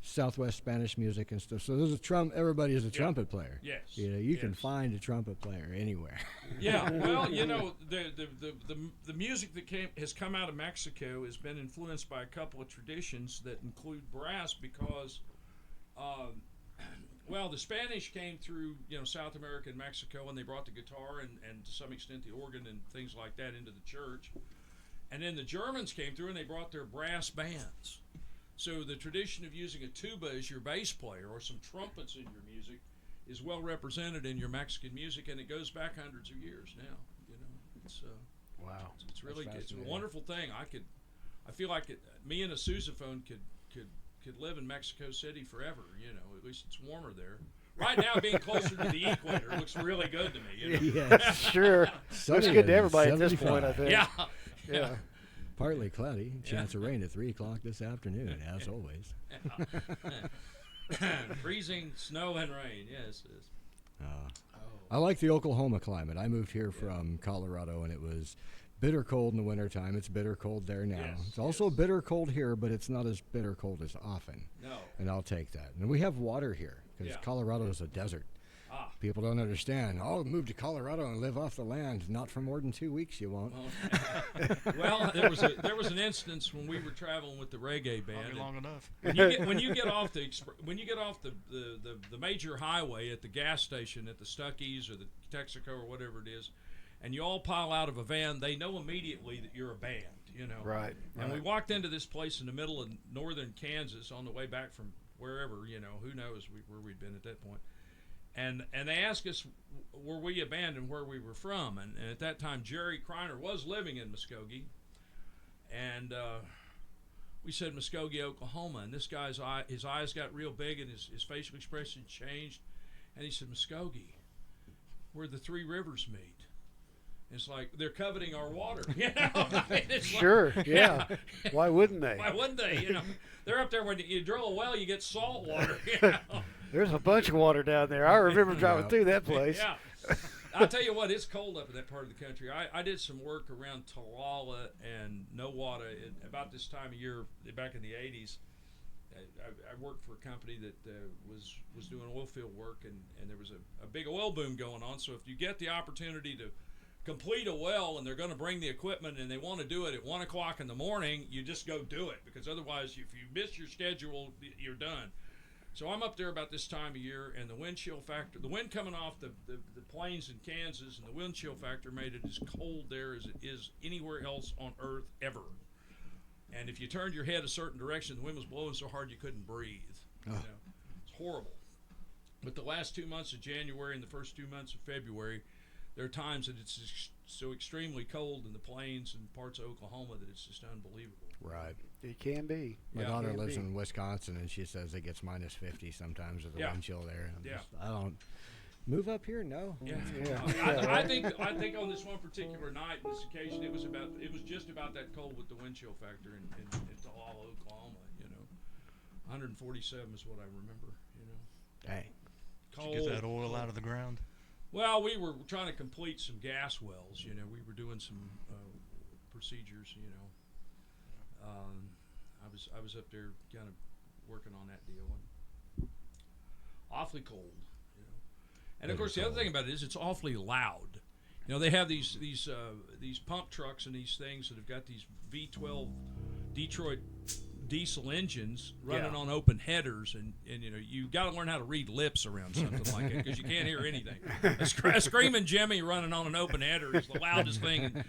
Southwest Spanish music and stuff. So there's everybody is a trumpet player. Yes. You know, you can find a trumpet player anywhere. Yeah. Well, you know, the music that has come out of Mexico has been influenced by a couple of traditions that include brass because well, the Spanish came through, South America and Mexico, and they brought the guitar and to some extent the organ and things like that into the church. And then the Germans came through and they brought their brass bands. So the tradition of using a tuba as your bass player or some trumpets in your music is well represented in your Mexican music, and it goes back hundreds of years now. It's wow, it's really it's a wonderful thing. I feel like me and a sousaphone could live in Mexico City forever. At least it's warmer there. Right now, being closer to the equator looks really good to me. Yeah, sure. Looks good to everybody at this point, I think. Yeah. Partly cloudy. Chance of rain at 3 o'clock this afternoon, as always. Freezing snow and rain. Yes. I like the Oklahoma climate. I moved here from Colorado, and it was bitter cold in the wintertime. It's bitter cold there now. Yes, it's also bitter cold here, but it's not as bitter cold as often. No. And I'll take that. And we have water here because Colorado is a desert. People don't understand. Oh, move to Colorado and live off the land. Not for more than 2 weeks, you won't. Well, there was an instance when we were traveling with the reggae band. Not long enough. When you get off the major highway at the gas station at the Stuckey's or the Texaco or whatever it is, and you all pile out of a van, they know immediately that you're a band. Right. And we walked into this place in the middle of northern Kansas on the way back from wherever. Who knows where we'd been at that point. And they asked us, were we a band and where we were from? And at that time, Jerry Kreiner was living in Muskogee. And we said Muskogee, Oklahoma. And this guy's his eyes got real big and his facial expression changed. And he said, Muskogee, where the three rivers meet. It's like they're coveting our water. Sure, yeah. Why wouldn't they? Why wouldn't they? They're up there when you drill a well, you get salt water. There's a bunch of water down there. I remember driving through that place. Yeah. I'll tell you what, it's cold up in that part of the country. I did some work around Talala and Nowata about this time of year back in the 80s. I worked for a company that was doing oil field work, and there was a big oil boom going on. So if you get the opportunity to complete a well and they're going to bring the equipment and they want to do it at 1 o'clock in the morning, you just go do it, because otherwise if you miss your schedule, you're done. So I'm up there about this time of year, and the wind chill factor, the wind coming off the plains in Kansas, and the wind chill factor made it as cold there as it is anywhere else on earth ever. And if you turned your head a certain direction, the wind was blowing so hard you couldn't breathe. It's horrible. But the last 2 months of January and the first 2 months of February, there are times that it's so extremely cold in the plains and parts of Oklahoma that it's just unbelievable. Right. It can be. My daughter lives in Wisconsin, and she says it gets minus 50 sometimes with the wind chill there. I don't move up here. No. I think on this one particular night, this occasion, it was just about that cold with the wind chill factor in Talala, Oklahoma. 147 is what I remember. Dang. Cold. Did you get that oil out of the ground? Well, we were trying to complete some gas wells. We were doing some procedures. I was up there kind of working on that deal, and awfully cold. And of course, the other thing about it is it's awfully loud. They have these pump trucks and these things that have got these V12 Detroit diesel engines running on open headers, and you got to learn how to read lips around something like it, because you can't hear anything. A screaming Jimmy running on an open header is the loudest thing,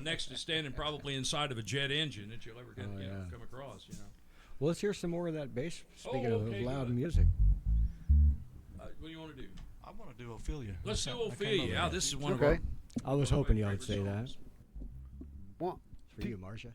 next to standing probably inside of a jet engine that you'll ever come across. Well, let's hear some more of that bass. Speaking of loud good. music, what do you want to do? I want to do Ophelia. Let's do Ophelia. Yeah, this is one of Okay. I was hoping y'all would say that. One, For you, Marcia.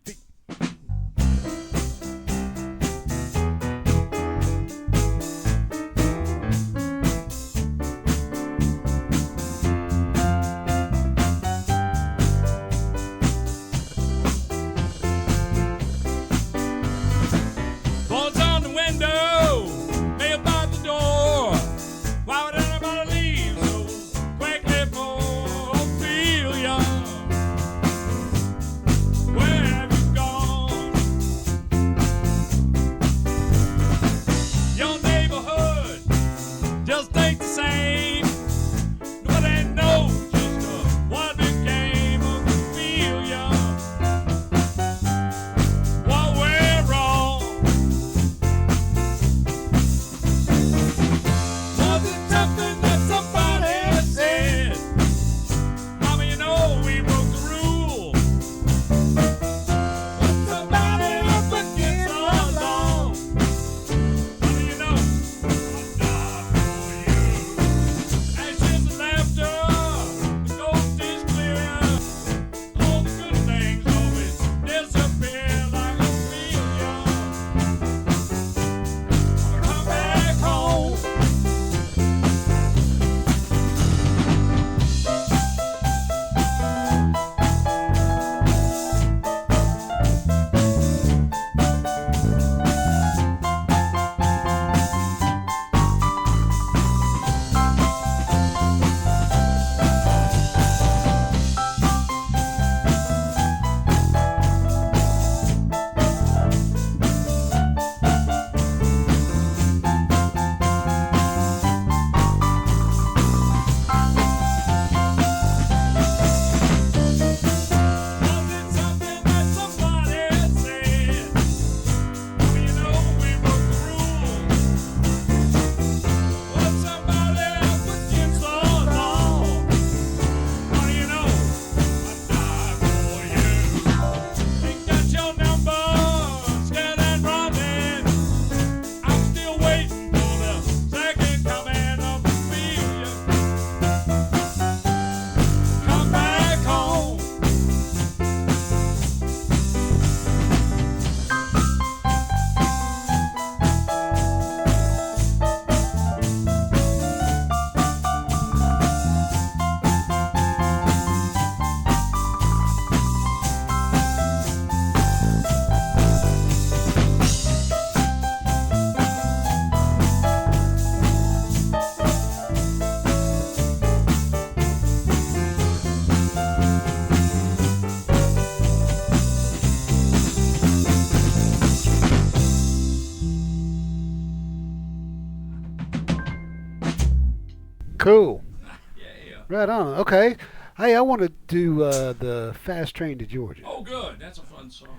Cool. Yeah. Right on. Okay. Hey, I want to do the Fast Train to Georgia. Oh, good. That's a fun song.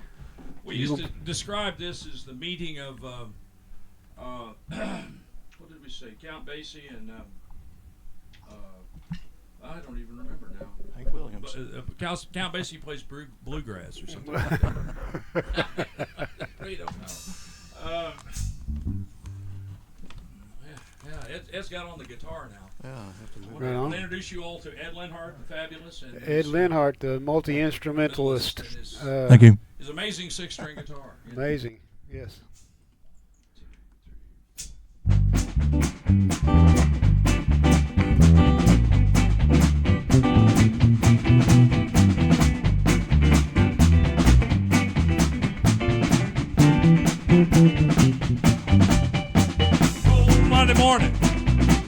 We You used to gon- describe this as the meeting of, what did we say? Count Basie and, I don't even remember now. Hank Williams. Count Basie plays bluegrass or something like that. We don't know. Ed's got on the guitar now. Yeah, I have to I look. Right want on. to introduce you all to Ed Lenhart, the fabulous, and Ed Linhart, the multi-instrumentalist. Thank you. his amazing six-string guitar. Amazing. Yes. Oh, Monday morning,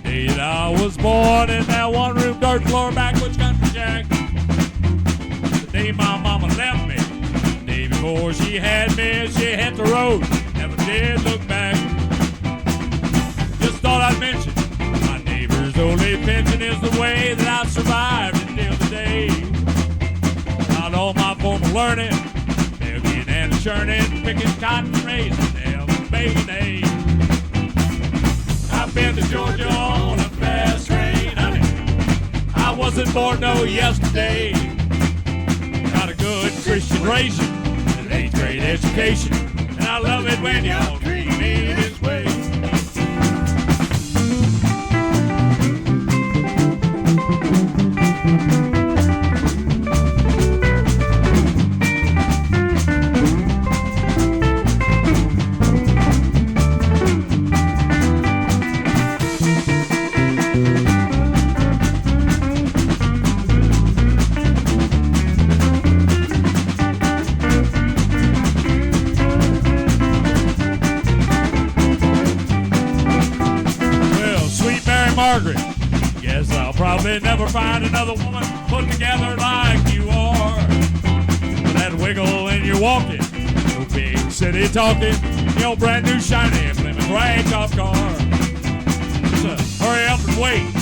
day that I was born in that one-room dirt floor backwoods country shack. The day my mama left me, the day before she had me, she hit the road, never did look back. Just thought I'd mention, my neighbor's only pension is the way that I've survived until today. Not all my formal learning, milking and churning, picking cotton, raising them baby days. I've been to Georgia on a fast train, honey. I wasn't born no yesterday. Got a good Christian raising, an 8th grade education, and I love it when y'all treat me this way. Well, sweet Mary Margaret, guess I'll probably never find another woman put together like you are. With that wiggle in your walking, no big city talking, your brand new shiny Plymouth ragtop car. So hurry up and wait.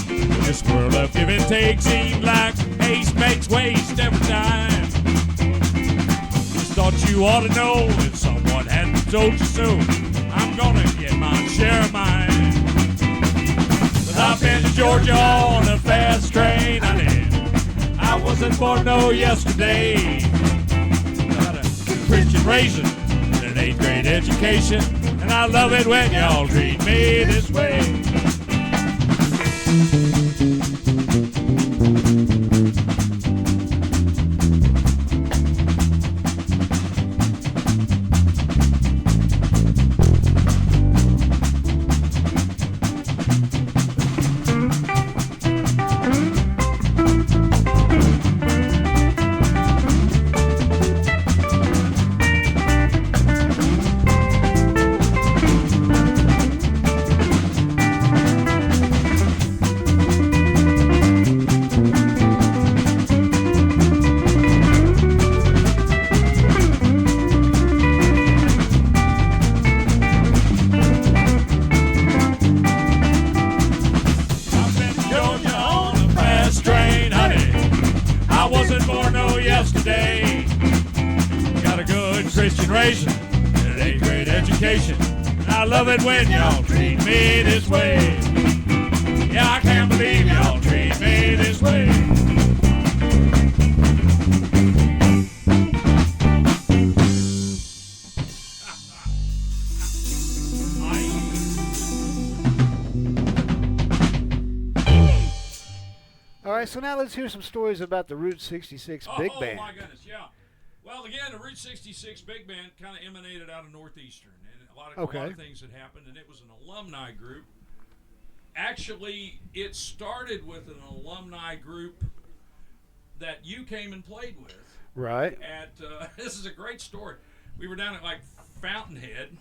This world of give and take seems like haste makes waste every time. Just thought you ought to know if someone hadn't told you so. I'm gonna get my share of mine. But I've been to Georgia on a fast train, honey. I wasn't born no yesterday. Got a Christian raising, an 8th grade education, and I love it when y'all treat me this way. I've been to Georgia on a fast train, honey. I wasn't born no yesterday. Got a good Christian raising, and an 8th grade education. And I love it when y'all treat me this way. Yeah, I can't believe y'all treat me this way. All right, so now let's hear some stories about the Route 66 Big Band. Oh my goodness, yeah. Well, again, the Route 66 Big Band kind of emanated out of Northeastern, and a lot of things had happened, and it was an alumni group. Actually, it started with an alumni group that you came and played with. Right. At this is a great story. We were down at like Fountainhead,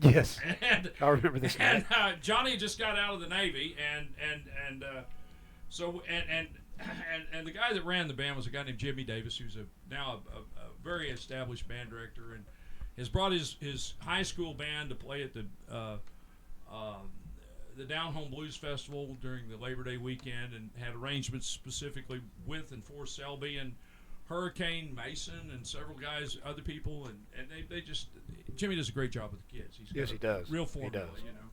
Yes. and I remember this and night. Johnny just got out of the Navy, and the guy that ran the band was a guy named Jimmy Davis, who's now a very established band director, and has brought his high school band to play at the the Down Home Blues Festival during the Labor Day weekend, and had arrangements specifically with and for Selby and Hurricane Mason and several guys, other people, and they just Jimmy does a great job with the kids. Yes, he does. Real He formula, does. you know.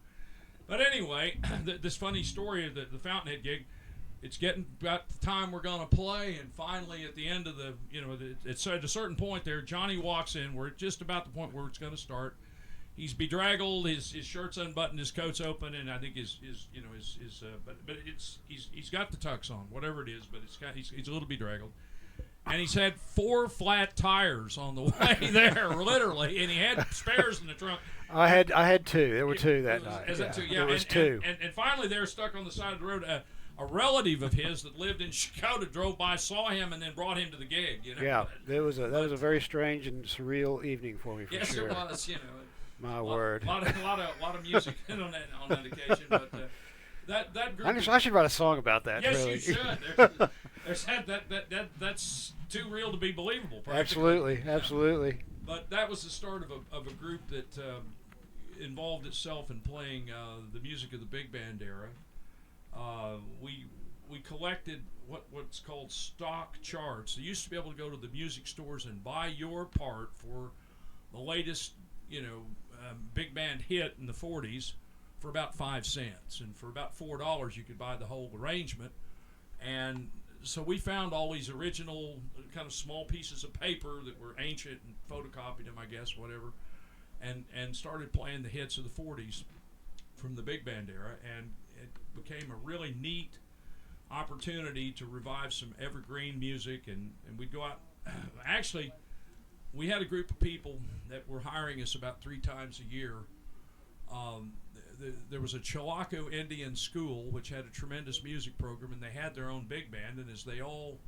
But anyway, this funny story of the Fountainhead gig. It's getting about the time we're going to play, and finally at the end of the, it's at a certain point there, Johnny walks in. We're just about the point where it's going to start. He's bedraggled, his shirt's unbuttoned, his coat's open, and I think but he's got the tux on, whatever it is, but he's a little bedraggled. And he's had 4 flat tires on the way there, literally, and he had spares in the trunk. I had 2. There were 2 that night. Is that 2? Yeah, there was and, 2. And finally, they're stuck on the side of the road. A relative of his that lived in Chicago drove by, saw him, and then brought him to the gig. Yeah, that was a very strange and surreal evening for me. For yes, sure. it was. My word. A lot of music on that occasion, but that group. I should write a song about that. Yes, really. you should. That's too real to be believable. Absolutely, absolutely. But that was the start of a group that involved itself in playing the music of the big band era. We collected what's called stock charts. You used to be able to go to the music stores and buy your part for the latest, big band hit in the 40s for about 5 cents, and for about $4 you could buy the whole arrangement. And so we found all these original kind of small pieces of paper that were ancient and photocopied them, I guess, whatever, and started playing the hits of the 40s from the big band era, and it became a really neat opportunity to revive some evergreen music, and we'd go out. Actually, we had a group of people that were hiring us about 3 times a year. There was a Chilocco Indian school which had a tremendous music program, and they had their own big band, and as they all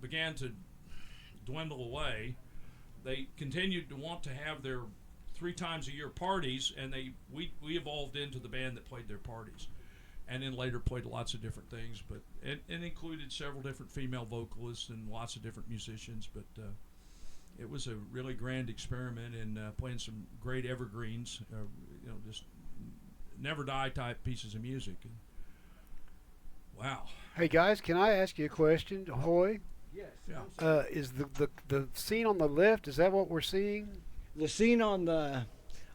began to dwindle away, they continued to want to have their 3 times a year parties, and we evolved into the band that played their parties, and then later played lots of different things, but it included several different female vocalists and lots of different musicians. But it was a really grand experiment in playing some great evergreens, just never die type pieces of music. And wow. Hey guys, can I ask you a question, Hoy? Yes. Yeah. Is the scene on the left? Is that what we're seeing? The scene on the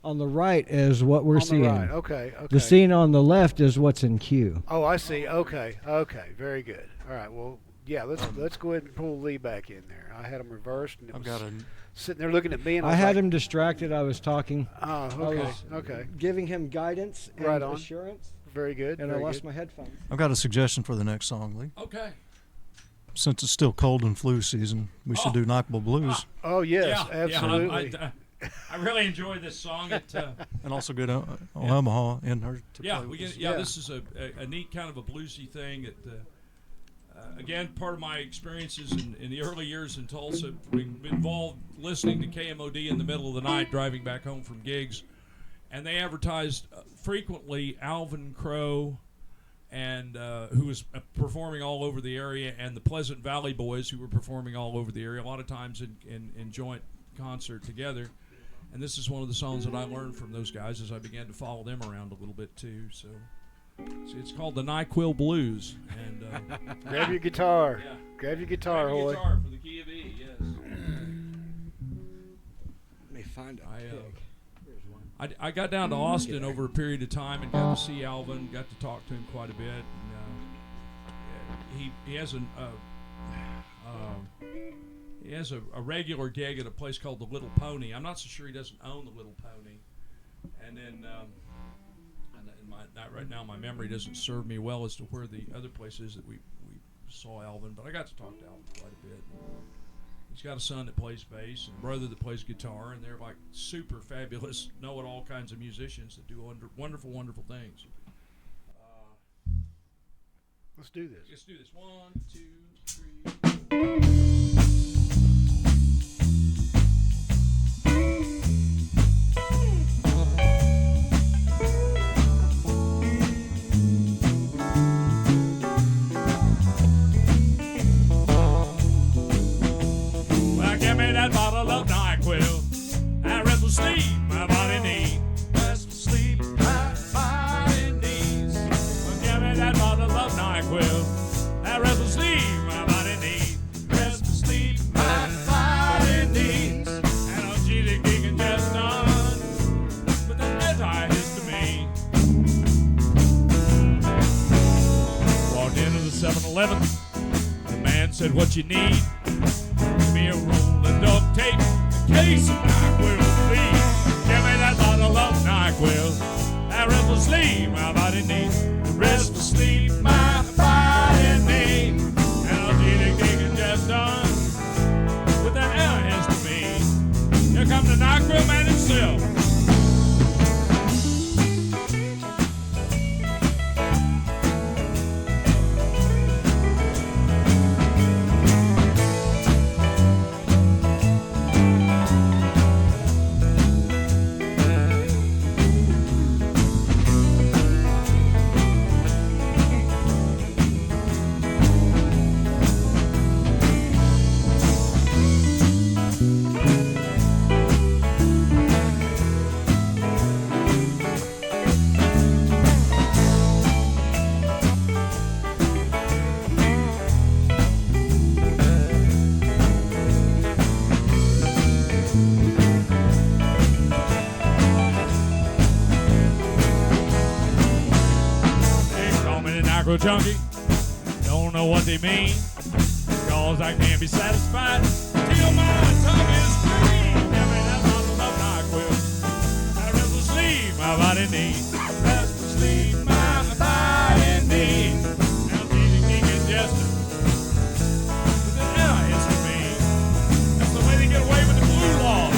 right is what we're on seeing. The right. Okay. The scene on the left is what's in queue. Oh, I see. Okay. Very good. All right. Well, yeah. Let's go ahead and pull Lee back in there. I had him reversed, and it was sitting there looking at me, and I had him distracted. I was talking. Oh, okay. Okay. Giving him guidance and Right on. assurance. Very good. And very I lost good. my headphones. I've got a suggestion for the next song, Lee. Okay. Since it's still cold and flu season, we should do Knockable Blues. Oh yes, Yeah, absolutely. Yeah, I really enjoy this song. And also get Omaha in her to Yeah, play with us. this is a neat kind of a bluesy thing. That again, part of my experiences in the early years in Tulsa, we involved listening to KMOD in the middle of the night, driving back home from gigs, and they advertised frequently Alvin Crow, and who was performing all over the area, and the Pleasant Valley Boys, who were performing all over the area, a lot of times in joint concert together. And this is one of the songs that I learned from those guys as I began to follow them around a little bit too. So it's called the NyQuil Blues. And Grab your guitar. Yeah. Grab your guitar, Grab your Hoy. guitar for the key of E. Yes. Let me find a pick. I got down to Austin over a period of time and got to see Alvin, got to talk to him quite a bit. And, he has a regular gig at a place called the Little Pony. I'm not so sure he doesn't own the Little Pony. And then right now my memory doesn't serve me well as to where the other place is that we saw Alvin, but I got to talk to Alvin quite a bit. He's got a son that plays bass and a brother that plays guitar, and they're like super fabulous, know-it-all kinds of musicians that do wonderful, wonderful things. Let's do this. Let's do this. 1, 2, 3. Well, give me that bottle of NyQuil. I rest will sleep my body need. Rest will sleep my body needs. 11th. The man said, what you need? Give me a roll of duct tape, a case of NyQuil, please. Give me that bottle of NyQuil. That rest will sleep my body needs. The rest will sleep my body needs. And I'll dig and just done with that histamine. Here comes the NyQuil man himself. Junkie, don't know what they mean, cause I can't be satisfied till my tongue is clean. Give me that bottle of NyQuil. I rest will sleep my body needs. Rest will sleep my body needs. Now DJ congestion with an antihistamine. That's the way to get away with the blue law.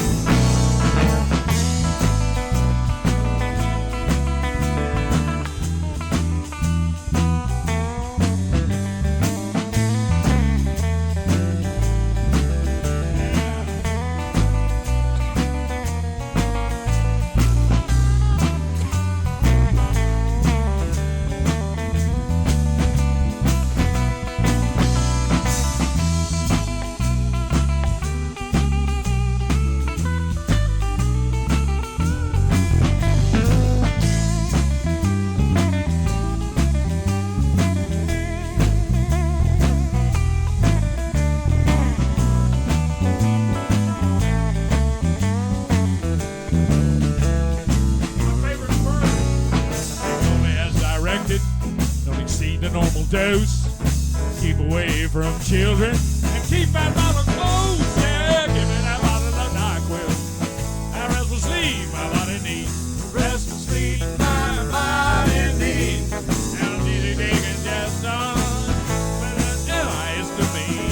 Dose. Keep away from children and keep that bottle closed. Yeah, give me that bottle of NyQuil. That rest will sleep my body needs. Rest will sleep my body needs. Now DJ and just done with an antihistamine.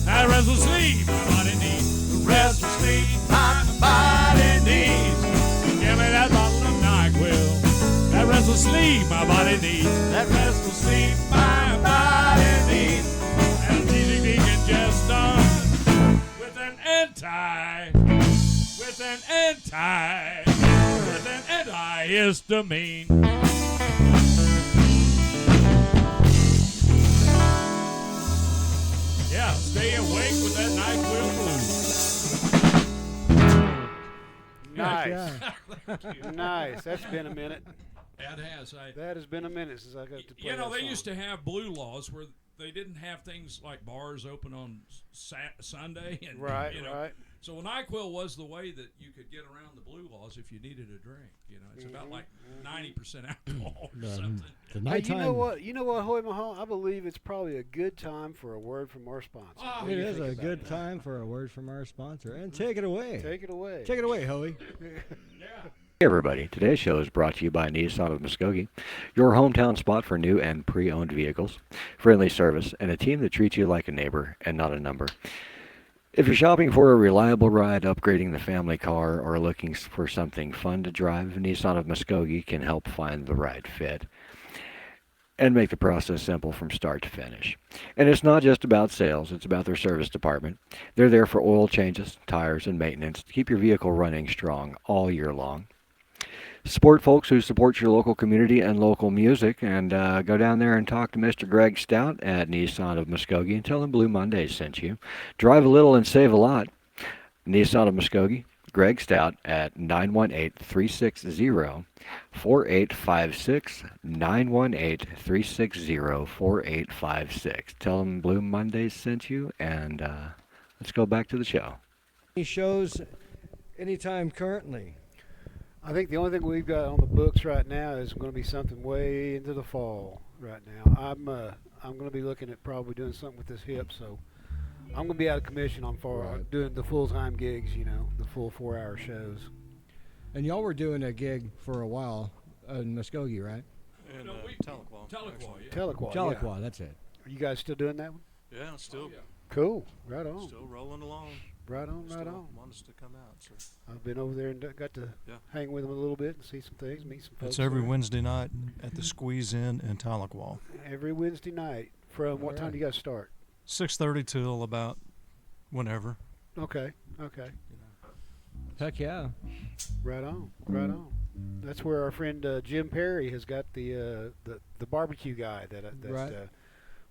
That rest will sleep my body needs. The rest will sleep my body needs. Give me that bottle of NyQuil. That rest will sleep my body needs. That rest will sleep my body needs. And DJ can just done with an antihistamine. Yeah, stay awake with that NyQuil blues. Nice. Nice. That's been a minute. That has. That has been a minute since I got to play You know, that they song. used to have blue laws where they didn't have things like bars open on Sunday. And, Right, you know, right. So NyQuil was the way that you could get around the blue laws if you needed a drink. You know, it's about like 90% alcohol or something. The Hey, nighttime. you know what, Hoy Mahal? I believe it's probably a good time for a word from our sponsor. Oh, What do It you is think a about good that? time for a word from our sponsor. And take it away. Take it away. Take it away, Hoey. Hey everybody, today's show is brought to you by Nissan of Muskogee, your hometown spot for new and pre-owned vehicles, friendly service, and a team that treats you like a neighbor and not a number. If you're shopping for a reliable ride, upgrading the family car, or looking for something fun to drive, Nissan of Muskogee can help find the right fit and make the process simple from start to finish. And it's not just about sales, it's about their service department. They're there for oil changes, tires, and maintenance to keep your vehicle running strong all year long. Support folks who support your local community and local music, and go down there and talk to Mr. Greg Stout at Nissan of Muskogee and tell him Blue Mondays sent you. Drive a little and save a lot. Nissan of Muskogee, Greg Stout at 918-360-4856, 918-360-4856. Tell him Blue Mondays sent you, and let's go back to the show. Any shows anytime currently? I think the only thing we've got on the books right now is going to be something way into the fall right now. I'm going to be looking at probably doing something with this hip, so I'm going to be out of commission on doing the full-time gigs, you know, the full 4-hour shows. And y'all were doing a gig for a while in Muskogee, right? And No, we- Tahlequah. Tahlequah, yeah. Tahlequah, Tahlequah, that's it. Are you guys still doing that one? Yeah, still, yeah. Cool. Right on. still rolling along. Right on, right Still on. want us to come out. So I've been over there and got to Yeah. hang with them a little bit and see some things, meet some folks. It's every there. Wednesday night at the Squeeze Inn in Tahlequah. Every Wednesday night. From what time Alright. do you guys start? 6:30 till about whenever. Okay, okay. Heck yeah. Right on, right on. That's where our friend Jim Perry has got the barbecue guy that Right.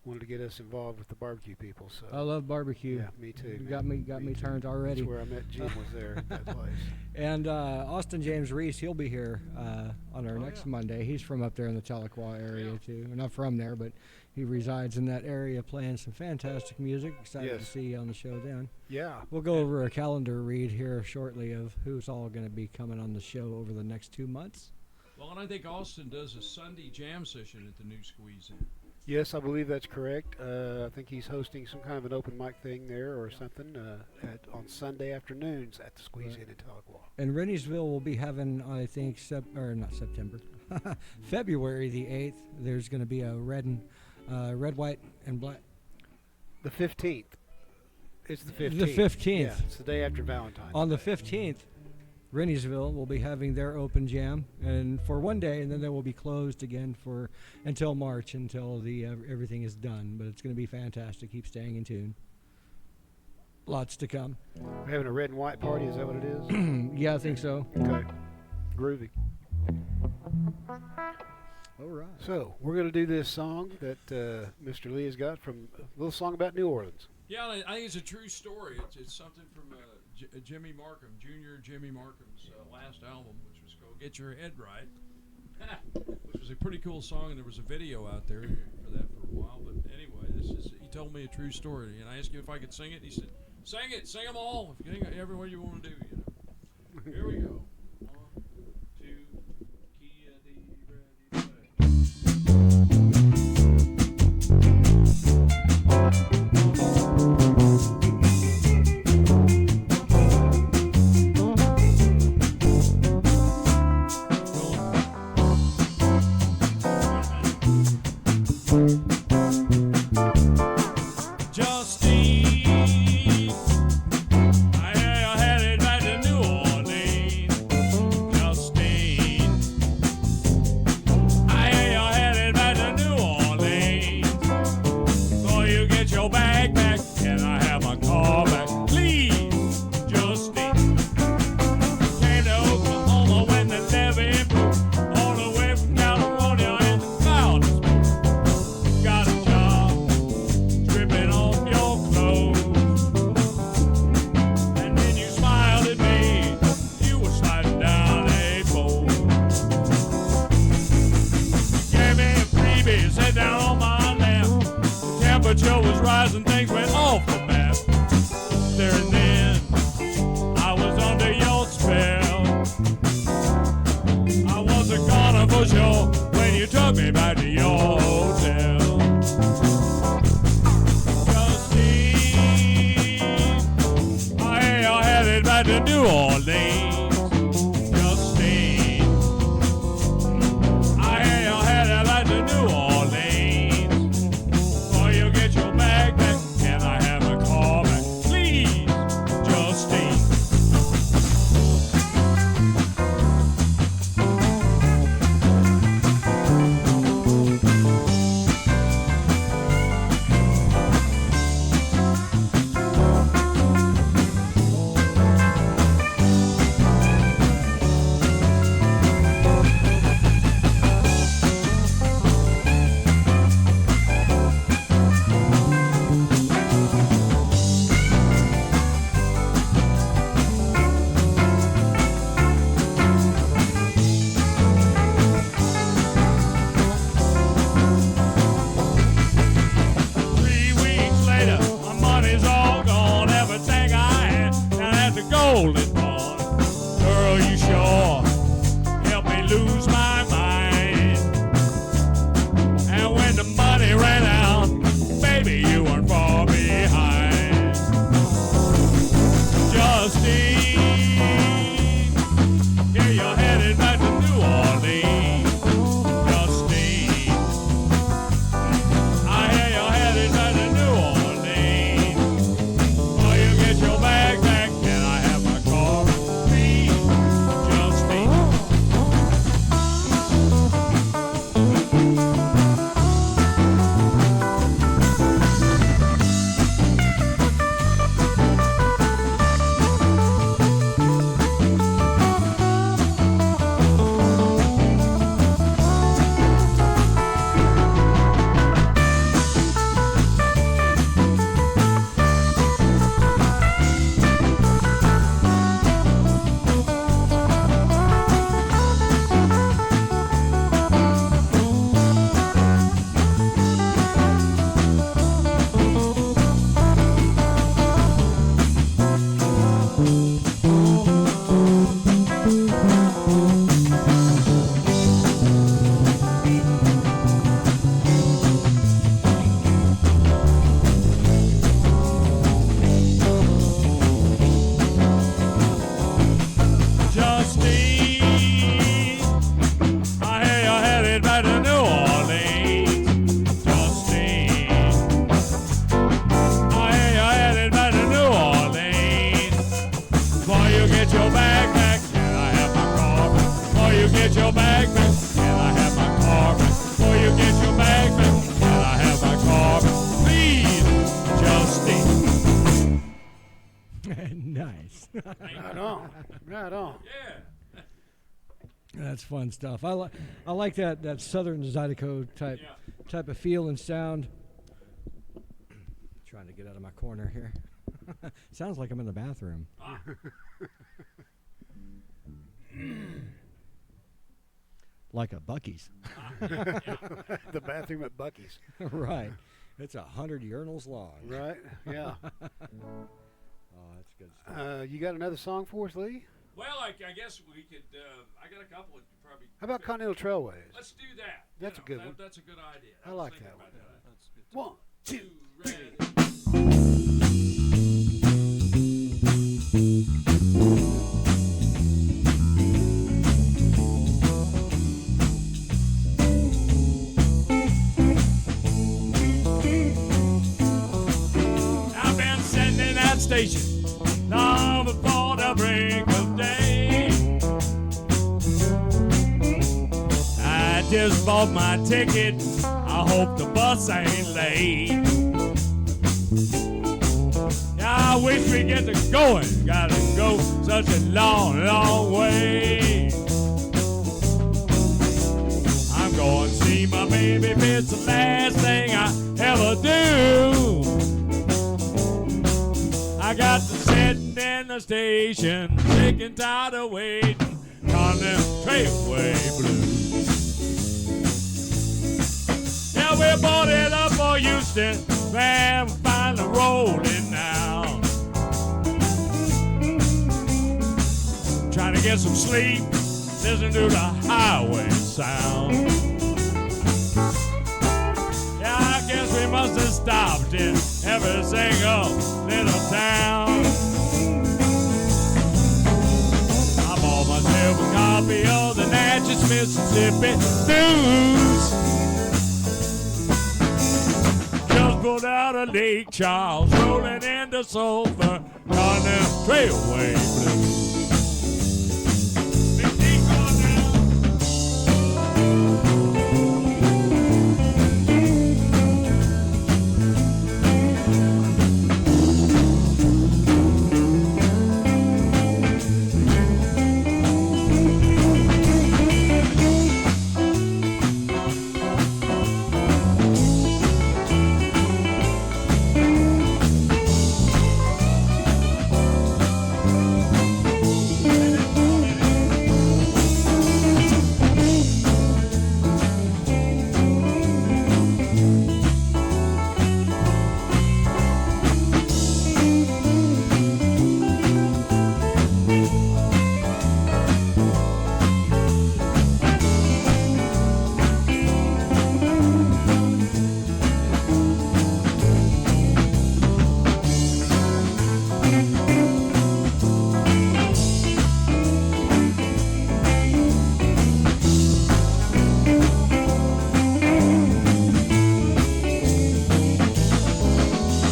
Wanted to get us involved with the barbecue people. So I love barbecue. yeah, me too. You man. got me too. turned already. That's where I met Jim was there at that place. And Austin James Reese, he'll be here on our next yeah. Monday. He's from up there in the Tahlequah area too. Not from there, but he resides in that area playing some fantastic music. Excited to Yes. see you on the show then. Yeah. We'll go over a calendar read here shortly of who's all going to be coming on the show over the next 2 months. Well, and I think Austin does a Sunday jam session at the new Squeeze In. Yes, I believe that's correct. I think he's hosting some kind of an open mic thing there or something on Sunday afternoons at the Squeeze Inn in Tahlequah. And Renniesville will be having, I think, not September, February the 8th. There's going to be a red, white, and black. The 15th. It's the 15th. The 15th. Yeah, it's the day after Valentine's. On the 15th, Renniesville will be having their open jam, and for one day, and then they will be closed again for until March, until the everything is done. But it's going to be fantastic. Keep staying in tune. Lots to come. We're having a red and white party, is that what it is? Yeah, I think so. Okay. Groovy. All right. So, we're going to do this song that Mr. Lee has got from a little song about New Orleans. Yeah, and I think it's a true story. It's something from Jimmy Markham, Junior Jimmy Markham's last album, which was called Get Your Head Right, which was a pretty cool song, and there was a video out there for that for a while. But anyway, he told me a true story, and I asked him if I could sing it, and he said, sing them all, every one you want to do, you know. Here we go. 1, 2, Kia dee, ready, play. Justine, I hear you're headed back to New Orleans. Justine, I hear you're headed back to New Orleans. Before you get your bag back, can I have my car back, please? Justine, came to Oklahoma when the levee blew, all the way from California in the clouds. Got a job stripping off your clothes, and then you smiled at me. You were sliding down a pole. You gave me a freebie, sat down on my lap. The temperature was rising, things went off the map. There and then, I was under your spell. I wasn't gonna for sure when you took me back to your hotel. Justine, I hear you're headed back to New Orleans. Justine, I hear you're headed back to New Orleans. Before you get your bag back, can I have a call back, please? Nice. Right on. Right on. Yeah. That's fun stuff. I like that Southern Zydeco type of feel and sound. Trying to get out of my corner here. Sounds like I'm in the bathroom. Like a Buc-ee's. The bathroom at Buc-ee's. Right. It's 100 urinals long. Right? Yeah. Oh, that's good stuff. You got another song for us, Lee? Well, I guess we could. I got a couple that you probably. How about Continental Trailways? Let's do that. That's a good one. That's a good idea. I was like thinking that about one. That's good. 1, 2, Ready. I've been sitting in that station long before the break of day. I just bought my ticket. I hope the bus ain't late. I wish we get to going. Gotta go such a long, long way. I'm going to see my baby if it's the last thing I ever do. I got to sitting in the station, sick and tired of waiting on the Trailway Blues. Yeah, we're boarded up for Houston, man, we're finally rolling now. Trying to get some sleep, listen to the highway sound. Yeah, I guess we must have stopped in every single little town. I bought myself a copy of the Natchez, Mississippi News. Just pulled out of Lake Charles, rolling into Sulphur on the Trailway Blues. Big D going down.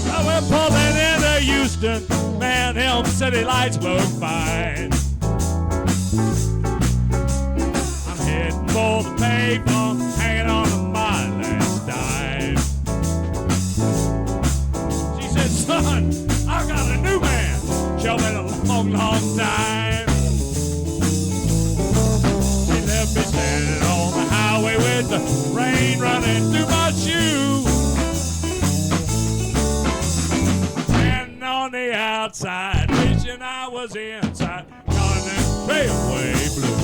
Well, we're pulling into Houston, man, them city lights look fine. I'm heading for the payphone, hanging on to my last dime. She said, son, I got a new man, she'll been a long, long time. She left me standing on the highway with the rain running through my shoes. Standing on the outside, wishing I was inside, calling them Trailway Blues.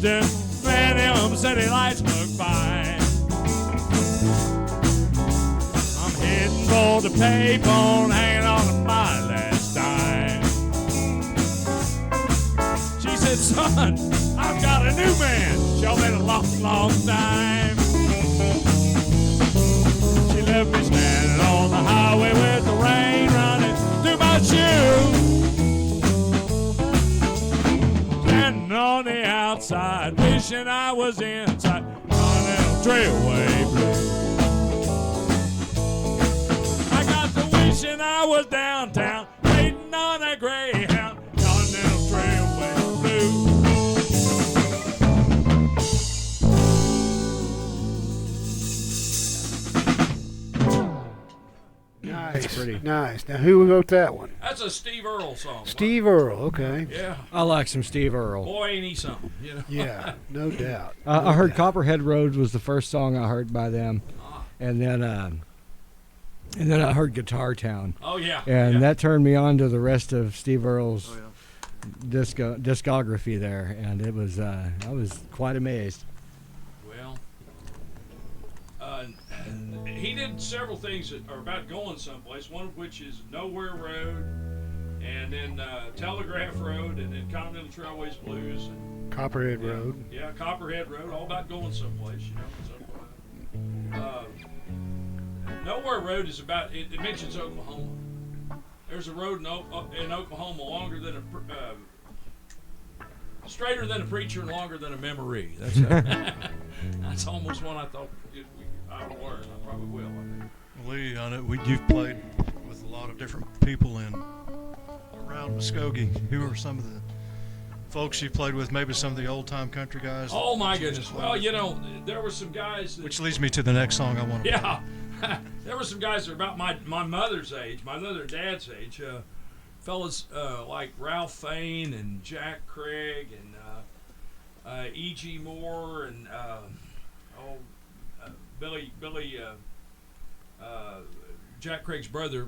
Houston, man, them city lights look fine. I'm heading for the payphone, hanging on to my last dime. She said, son, I've got a new man. She's been a long, long time. She left me standing on the highway with the rain running through my shoes. Standing on the outside, wishing I was inside. Continental Trailway Blues. I got the wishing I was downtown, waiting on a Greyhound. Continental Trailway Blues. Nice, pretty. nice. Now, who wrote that one? That's a Steve Earle song. Steve Earle. Okay. Yeah. I like some Steve Earle. Boy, ain't he something, you know? Yeah, no doubt. I heard Copperhead Road was the first song I heard by them, and then I heard Guitar Town, Oh, yeah. and yeah. that turned me on to the rest of Steve Earle's Oh, yeah. discography there, and it was I was quite amazed. Well, he did several things that are about going someplace, one of which is Nowhere Road, and then Telegraph Road, and then Continental Trailways Blues. And, Copperhead Road. Yeah, Copperhead Road, all about going someplace, you know. So, Nowhere Road is about, it mentions Oklahoma. There's a road in Oklahoma longer than straighter than a preacher and longer than a memory. That's that's almost one I thought I would learn. I probably will. I think. Lee, I know you've played with a lot of different people around Muskogee. Who are some of the folks you played with? Maybe some of the old time country guys. Oh my goodness! Well, you know, there were some guys. Which leads me to the next song I want to. Yeah, there were some guys that were about my mother's age, my mother and dad's age. Fellas like Ralph Fain and Jack Craig and E.G. Moore and Billy Jack Craig's brother,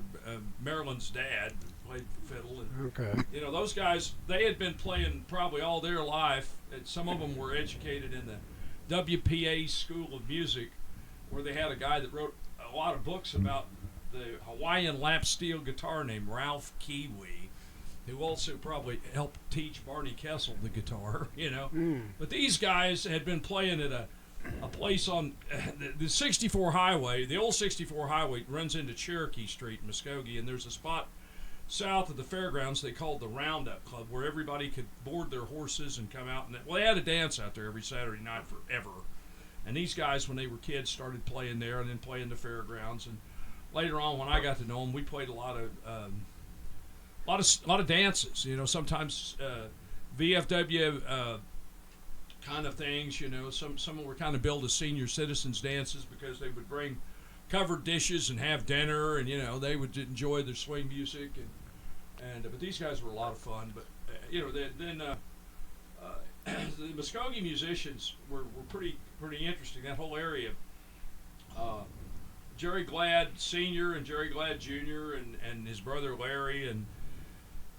Marilyn's dad, played fiddle. And, Okay. you know, those guys, they had been playing probably all their life. And some of them were educated in the WPA School of Music, where they had a guy that wrote a lot of books about the Hawaiian lap steel guitar named Ralph Kiwi, who also probably helped teach Barney Kessel the guitar, you know. But these guys had been playing at a place on the 64 highway. The old 64 highway runs into Cherokee Street in Muskogee, and there's a spot south of the fairgrounds they called the Roundup Club, where everybody could board their horses and come out. And they had a dance out there every Saturday night forever. And these guys, when they were kids, started playing there and then playing the fairgrounds. And later on, when I got to know them, we played a lot of dances. You know, sometimes VFW kind of things. You know, some were kind of billed as senior citizens dances because they would bring covered dishes and have dinner, and you know they would enjoy their swing music. And but these guys were a lot of fun. But you know, then the Muskogee musicians were pretty interesting. That whole area. Jerry Glad Sr. and Jerry Glad Jr. and his brother Larry, and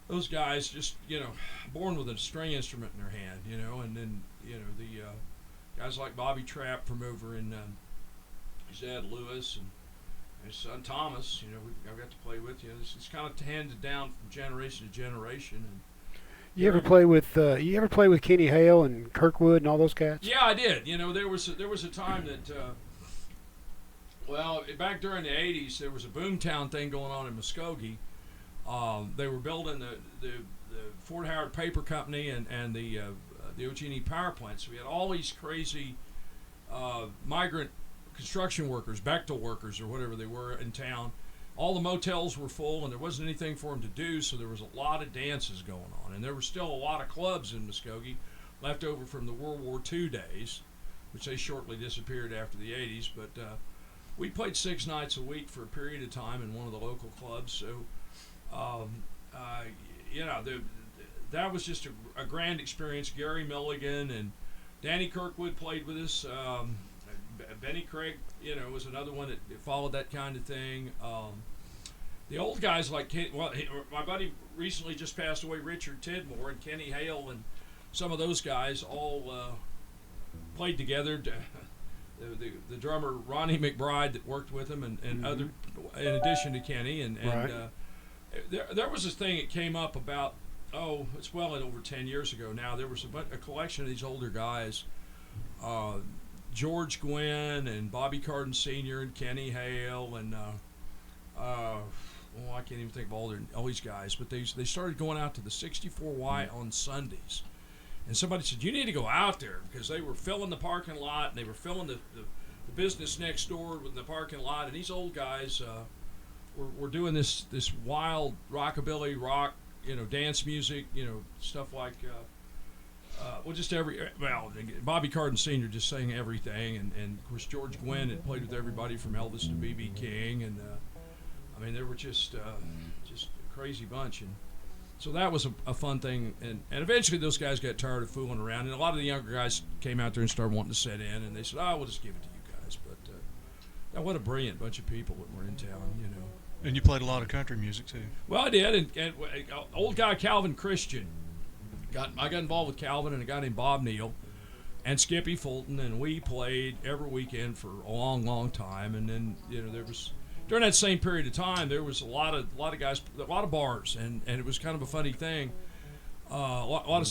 those guys just, you know, born with a string instrument in their hand, you know. And then, you know, the guys like Bobby Trapp from over in his dad Lewis and his son Thomas, you know, I got to play with. You know, it's kind of handed down from generation to generation. And You ever play with Kenny Hale and Kirkwood and all those cats? yeah, I did. You know, there was a time that well, back during the 80s, there was a boomtown thing going on in Muskogee. They were building the Fort Howard Paper Company and the OG&E power plant. So we had all these crazy migrant construction workers, Bechtel workers or whatever they were in town. All the motels were full and there wasn't anything for them to do, so there was a lot of dances going on. And there were still a lot of clubs in Muskogee left over from the World War II days, which they shortly disappeared after the 80s. But we played 6 nights a week for a period of time in one of the local clubs. So, you know, that was just a grand experience. Gary Milligan and Danny Kirkwood played with us. Benny Craig, you know, was another one that followed that kind of thing. The old guys like my buddy recently just passed away, Richard Tidmore, and Kenny Hale and some of those guys all played together. The drummer Ronnie McBride that worked with him, and other, in addition to Kenny, and Right. there was this thing that came up about it's well over 10 years ago now. There was a collection of these older guys, George Gwynn and Bobby Carden Sr. and Kenny Hale and I can't even think of all these guys, but they started going out to the 64Y on Sundays. And somebody said, you need to go out there, because they were filling the parking lot, and they were filling the business next door with the parking lot. And these old guys were doing this wild rockabilly, rock, dance music, stuff like, Bobby Carden Sr. just sang everything. And of course, George Gwynn had played with everybody from Elvis to B.B. King. And, they were just a crazy bunch. And so that was a fun thing, and eventually those guys got tired of fooling around, and a lot of the younger guys came out there and started wanting to set in, and they said, we'll just give it to you guys. But what a brilliant bunch of people that were in town, And you played a lot of country music too. Well, I did, and old guy Calvin Christian, I got involved with Calvin and a guy named Bob Neal, and Skippy Fulton, and we played every weekend for a long, long time, and then, there was... During that same period of time, there was a lot of guys, a lot of bars, and it was kind of a funny thing. A lot of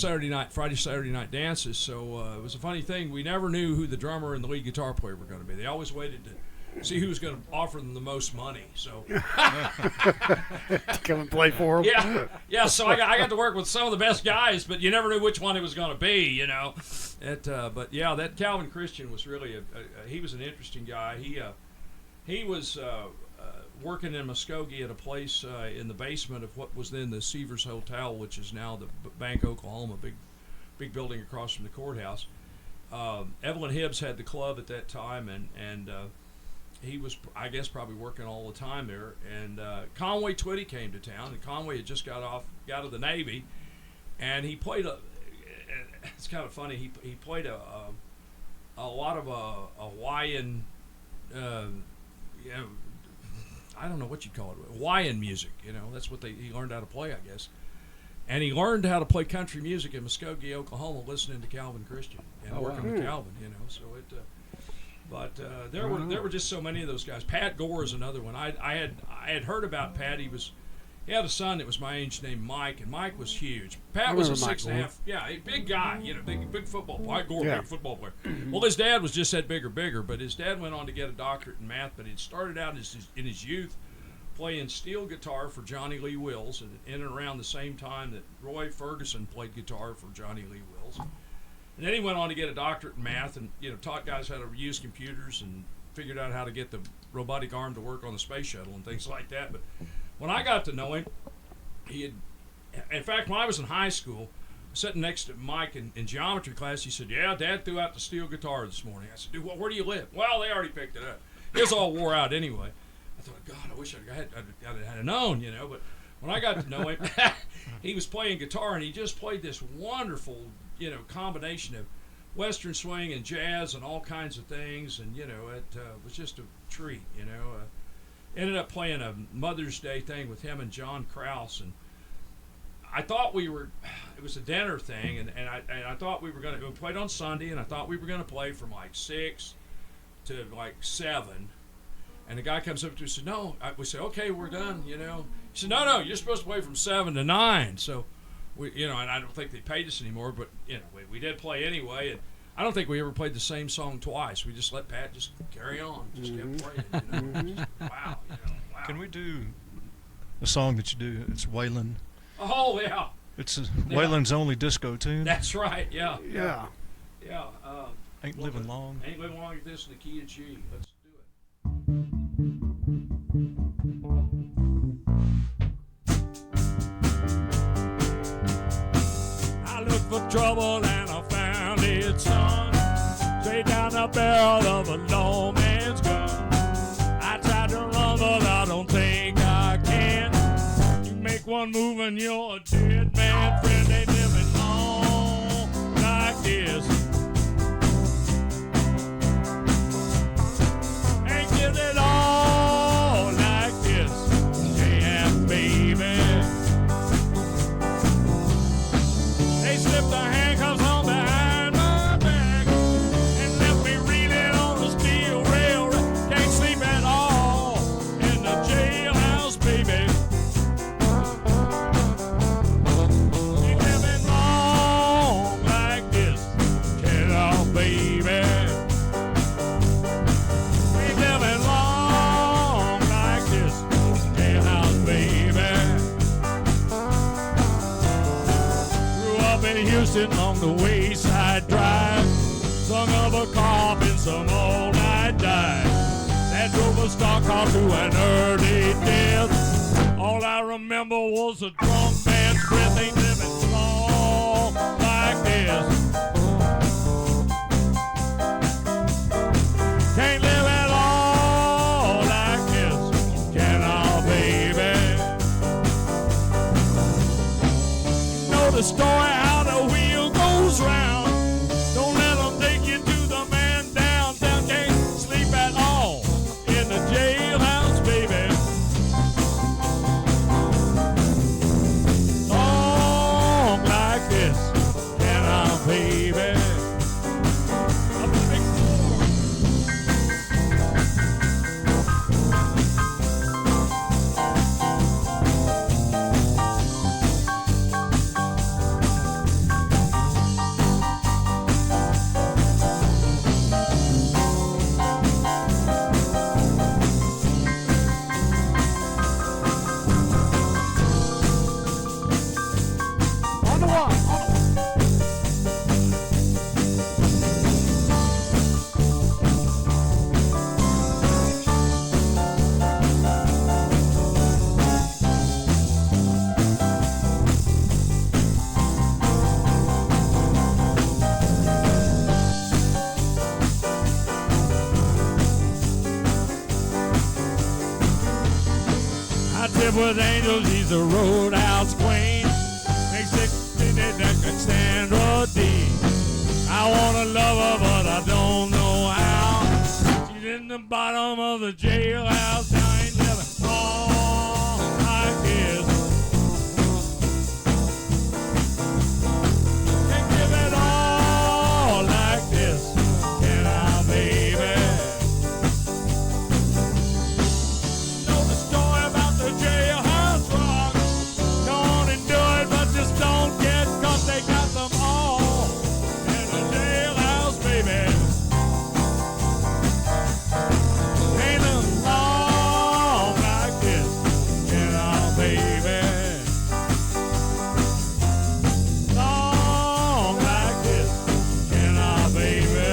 Friday, Saturday night dances. So it was a funny thing. We never knew who the drummer and the lead guitar player were going to be. They always waited to see who was going to offer them the most money. So Come and play for them. yeah. So I got to work with some of the best guys, but you never knew which one it was going to be. But yeah, that Calvin Christian was really he was an interesting guy. He was working in Muskogee at a place in the basement of what was then the Seavers Hotel, which is now the Bank Oklahoma, big building across from the courthouse. Evelyn Hibbs had the club at that time, and he was, I guess, probably working all the time there. And Conway Twitty came to town, and Conway had just got out of the Navy, and he played it's kind of funny. He played a lot of Hawaiian. I don't know what you'd call it, Hawaiian music. That's what he learned how to play, I guess. And he learned how to play country music in Muskogee, Oklahoma, listening to Calvin Christian and working with Calvin. So there were just so many of those guys. Pat Gore is another one. I had heard about Pat. He had a son that was my age named Mike, and Mike was huge. Pat was a 6'5", a big guy, big football player. Mike Gore, big football player. Well, his dad was just that bigger, but his dad went on to get a doctorate in math, but he started out in his youth playing steel guitar for Johnny Lee Wills, and in and around the same time that Roy Ferguson played guitar for Johnny Lee Wills. And then he went on to get a doctorate in math and, taught guys how to use computers and figured out how to get the robotic arm to work on the space shuttle and things like that. But when I got to know him, in fact, when I was in high school, sitting next to Mike in geometry class, he said, Dad threw out the steel guitar this morning. I said, dude, where do you live? Well, they already picked it up. It was all wore out anyway. I thought, God, I wish I'd had known, but when I got to know him, he was playing guitar, and he just played this wonderful, combination of Western swing and jazz and all kinds of things, and, it was just a treat, Ended up playing a Mother's Day thing with him and John Krause, and I thought it was a dinner thing, and I thought we played on Sunday, and I thought we were going to play from like 6 to like 7, and the guy comes up to us and said, no, we said, okay, we're done, He said, no, you're supposed to play from 7 to 9, so we, and I don't think they paid us anymore, but, we did play anyway, and I don't think we ever played the same song twice. We just let Pat just carry on, just kept playing. Just, wow. Can we do a song that you do? It's Waylon. Oh yeah. It's Waylon's only disco tune. That's right. Yeah. Yeah. Yeah. Ain't living long. Ain't living long at this in the key of G. Let's do it. I looked for trouble and I found it, son. Straight down the barrel of a low man's gun. I tried to run, but I don't think I can. You make one move and you're a dead man, friend. Ain't living long like this. Ain't living it all like this. Yeah, baby. They slipped the handcuffs in Houston along the Wayside Drive. Sung of a cop in some all-night dive that drove a stock car to an early death. All I remember was a drunk man's breath. Ain't living long like this. Can't live at all like this, can I, baby? You know the story how the wheel goes round. Don't let them take you to the man downtown. Can't sleep at all in the jailhouse, baby. Long like this, can I, baby? A big on the wall. I tip with angels, he's a roadhouse queen. Makes it that can stand Roddy. I wanna love her, but I don't know how. She's in the bottom of the jailhouse. I ain't living long like this. Can't give it all like this, can I, baby? Know the story about the jailhouse rock. Go on and do it, but just don't get caught. They got them all in the jailhouse, baby. Ain't them long like this, can I, baby? Long like this, can I, baby?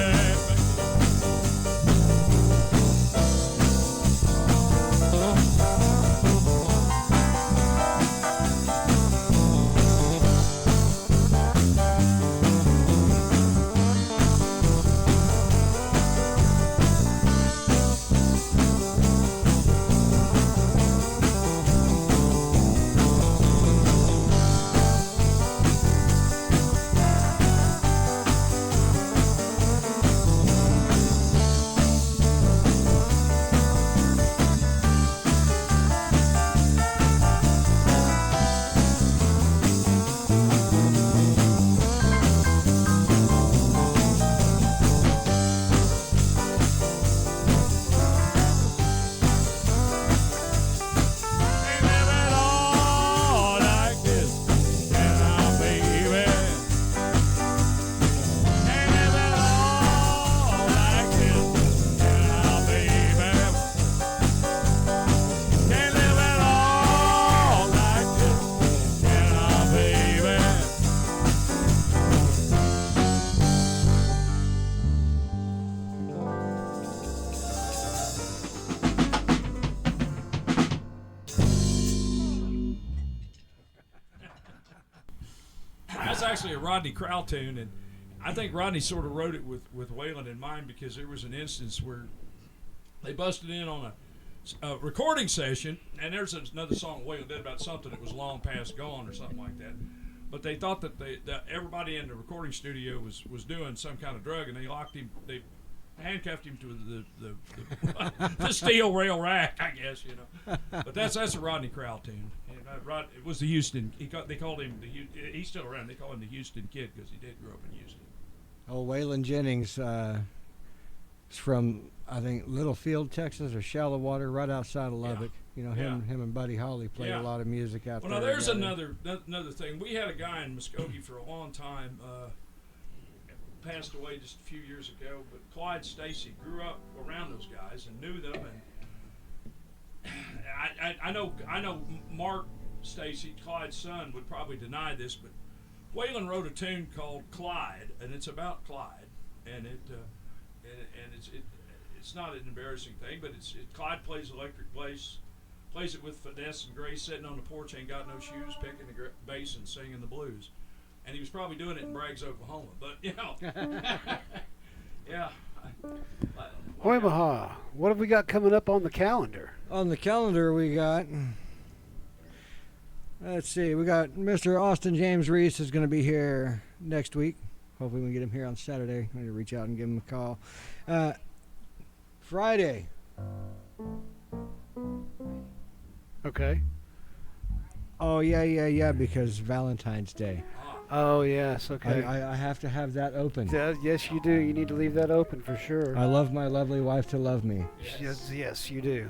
Ain't living all like this, can I, baby? Ain't living all like this, can I, baby? Can't live at all like this, can I, baby? That's actually a Rodney Crowell tune, and I think Rodney sort of wrote it with Waylon in mind, because there was an instance where they busted in on a recording session, and there's another song Waylon did about something that was long past gone or something like that. But they thought that everybody in the recording studio was doing some kind of drug, and they locked him. They handcuffed him to the steel rail rack, I guess, you know. But that's a Rodney Crowell tune. And, it was the Houston. They called him he's still around. They call him the Houston Kid because he did grow up in Houston. Oh, Waylon Jennings is from, I think, Littlefield, Texas, or Shallow Water, right outside of Lubbock. You know, him and Buddy Holly played a lot of music out there. Well, now there's together. another thing. We had a guy in Muskogee for a long time. Passed away just a few years ago, but Clyde Stacy grew up around those guys and knew them, and I know Mark Stacy, Clyde's son, would probably deny this, but Waylon wrote a tune called Clyde, and it's about Clyde, and it's not an embarrassing thing, but Clyde plays electric bass, plays it with finesse and grace, sitting on the porch, ain't got no shoes, picking the bass and singing the blues, and he was probably doing it in Braggs, Oklahoma, but yeah. Omaha, what have we got coming up on the calendar? On the calendar, we got. Let's see. We got Mr. Austin James Reese is going to be here next week. Hopefully, we can get him here on Saturday. I'm going to reach out and give him a call. Friday. Okay. Oh yeah. Because Valentine's Day. Oh yes. Okay. I have to have that open. Yes, you do. You need to leave that open for sure. I love my lovely wife to love me. Yes, you do.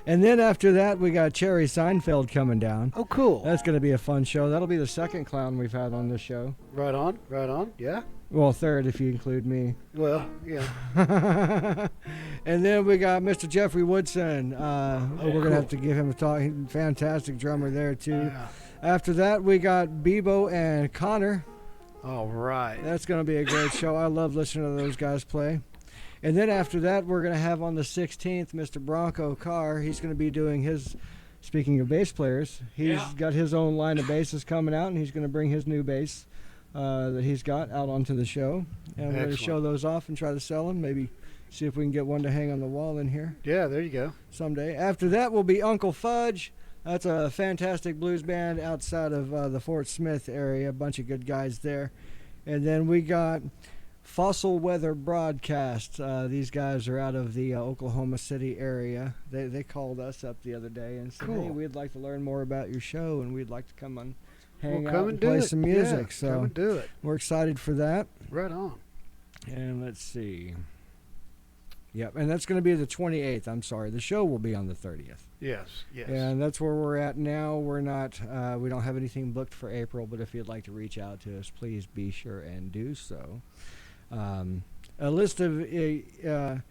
And then after that, we got Cherry Seinfeld coming down. Oh, cool. That's going to be a fun show. That'll be the second clown we've had on this show. Right on. Yeah. Well, third if you include me. Well, yeah. And then we got Mr. Jeffrey Woodson. We're going to have to give him a talk. He's a fantastic drummer there, too. Yeah. After that, we got Bebo and Connor. All right. That's going to be a great show. I love listening to those guys play. And then after that, we're going to have on the 16th Mr. Bronco Carr. He's going to be doing his, speaking of bass players, he's got his own line of basses coming out, and he's going to bring his new bass that he's got out onto the show. And we're going to show those off and try to sell them. Maybe see if we can get one to hang on the wall in here. Yeah, there you go. Someday. After that will be Uncle Fudge. That's a fantastic blues band outside of the Fort Smith area. A bunch of good guys there. And then we got Fossil Weather Broadcast. These guys are out of the Oklahoma City area. They called us up the other day and said, hey, we'd like to learn more about your show, and we'd like to come and hang out and play some music. So come and do it. We're excited for that. Right on. And let's see. Yep, and that's going to be the 28th. I'm sorry. The show will be on the 30th. Yes. And that's where we're at now. We're not, we don't have anything booked for April, but if you'd like to reach out to us, please be sure and do so. A list of, do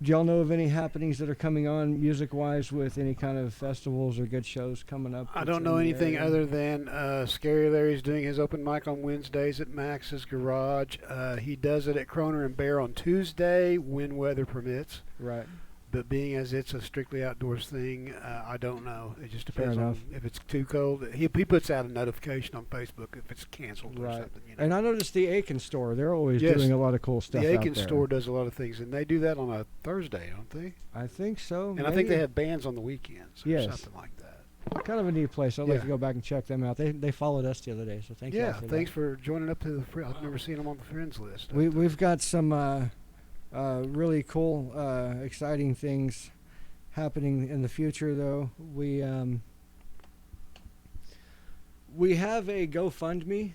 y'all know of any happenings that are coming on music-wise with any kind of festivals or good shows coming up? I don't know anything other than Scary Larry's doing his open mic on Wednesdays at Max's Garage. He does it at Croner and Bear on Tuesday when weather permits. Right. But being as it's a strictly outdoors thing, I don't know. It just depends Fair on enough. if it's too cold. He puts out a notification on Facebook if it's canceled or something. You know. And I noticed the Aiken store. They're always doing a lot of cool stuff. The out Aiken there. store does a lot of things, and they do that on a Thursday, don't they? I think so. And I think they have bands on the weekends or something like that. Kind of a neat place. I'd like to go back and check them out. They followed us the other day, so thank you. Yeah, thanks for joining up to the. I've never seen them on the friends list. We've got some really cool, exciting things happening in the future, though. We have a GoFundMe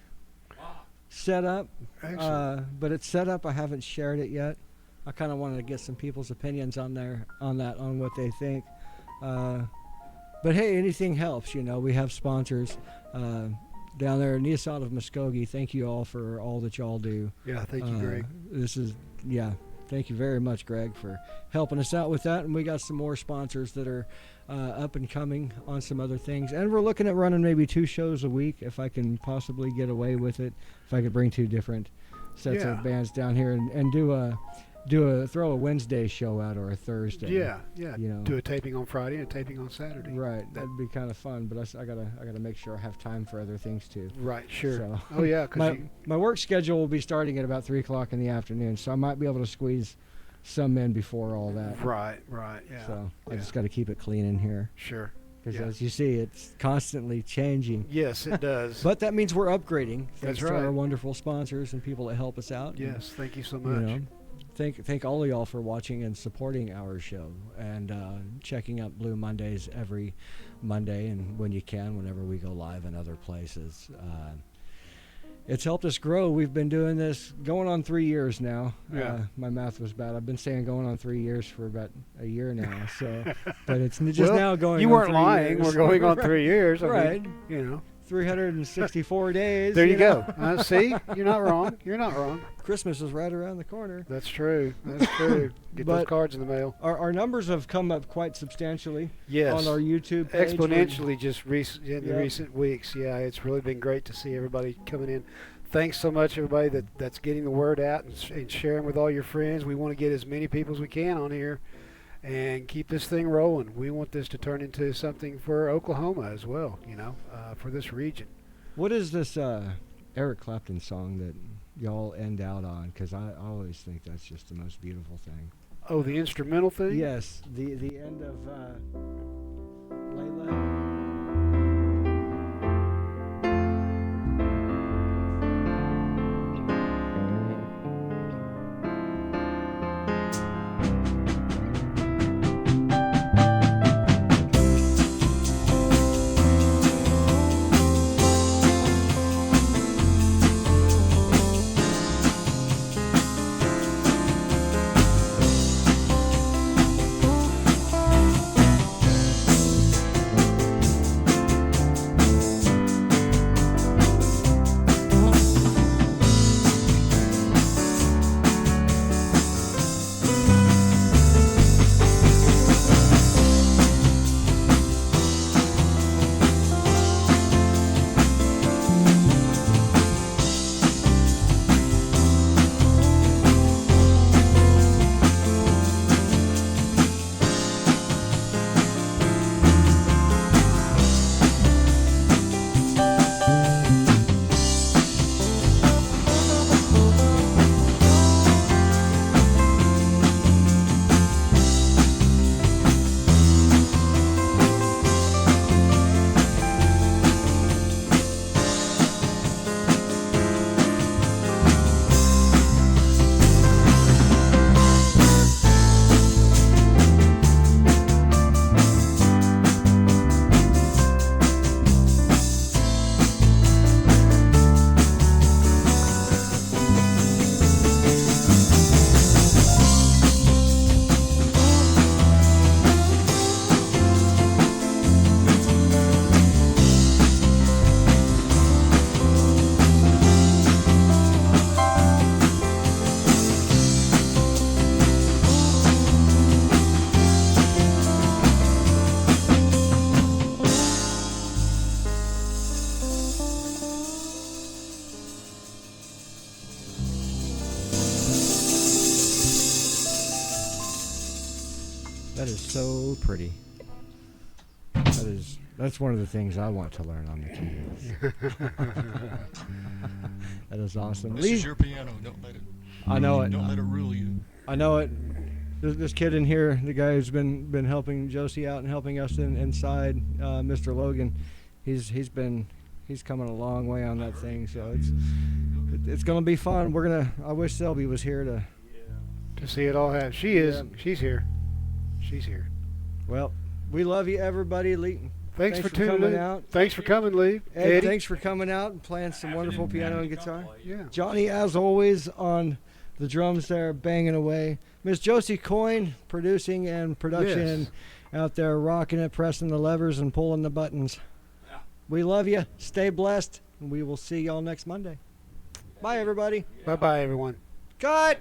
set up, but it's set up. I haven't shared it yet. I kind of wanted to get some people's opinions on what they think. But hey, anything helps. You know, we have sponsors down there, Nissan of Muskogee. Thank you all for all that y'all do. Yeah, thank you, Greg. Thank you very much, Greg, for helping us out with that. And we got some more sponsors that are up and coming on some other things. And we're looking at running maybe 2 shows a week if I can possibly get away with it. If I could bring 2 different sets of bands down here and throw a Wednesday show out or a Thursday. Yeah. You know, do a taping on Friday and a taping on Saturday. Right, that'd be kind of fun. But I gotta make sure I have time for other things too. Right, sure. So, oh yeah, my work schedule will be starting at about 3:00 in the afternoon, so I might be able to squeeze some in before all that. Right, yeah. So I just got to keep it clean in here. Sure. Because as you see, it's constantly changing. Yes, it does. But that means we're upgrading. That's thanks right. to our wonderful sponsors and people that help us out. Yes, thank you so much. You know, thank all of y'all for watching and supporting our show and checking out Blue Mondays every Monday and when you can, whenever we go live in other places. It's helped us grow. We've been doing this going on 3 years now. Yeah. My math was bad. I've been saying going on 3 years for about a year now. So, but it's just now going. You on weren't 3 lying. years. We're going on 3 years. I right. mean, you know. 364 days. There you know? go. See, you're not wrong. You're not wrong. Christmas is right around the corner. That's true. That's true. Get those But cards in the mail. Our numbers have come up quite substantially Yes. on our YouTube page. Exponentially just in the Yep. recent weeks. Yeah, it's really been great to see everybody coming in. Thanks so much, everybody that's getting the word out and sharing with all your friends. We want to get as many people as we can on here and keep this thing rolling. We want this to turn into something for Oklahoma as well, for this region. What is this Eric Clapton song that y'all end out on? Because I always think that's just the most beautiful thing. Oh, the instrumental thing? Yes, the end of Layla. That is so pretty. That's one of the things I want to learn on the keyboard. That is awesome. This is your piano. Don't let it. I know it. Don't let it rule you. I know it. This kid in here, the guy who's been helping Josie out and helping us inside, Mr. Logan, he's coming a long way on that thing. So it's gonna be fun. I wish Selby was here To see it all happen. She is. Yeah. She's here. She's here. Well, we love you, everybody. Lee, Thanks for tuning coming in. out. Thanks for coming, Lee. Ed, Eddie. thanks for coming out and playing some wonderful piano and guitar. Yeah. Johnny, as always, on the drums there, banging away. Miss Josie Coyne, producing and production, Yes. out there rocking it, pressing the levers and pulling the buttons. We love you. Stay blessed. And we will see y'all next Monday. Bye, everybody. Bye-bye, everyone. Cut!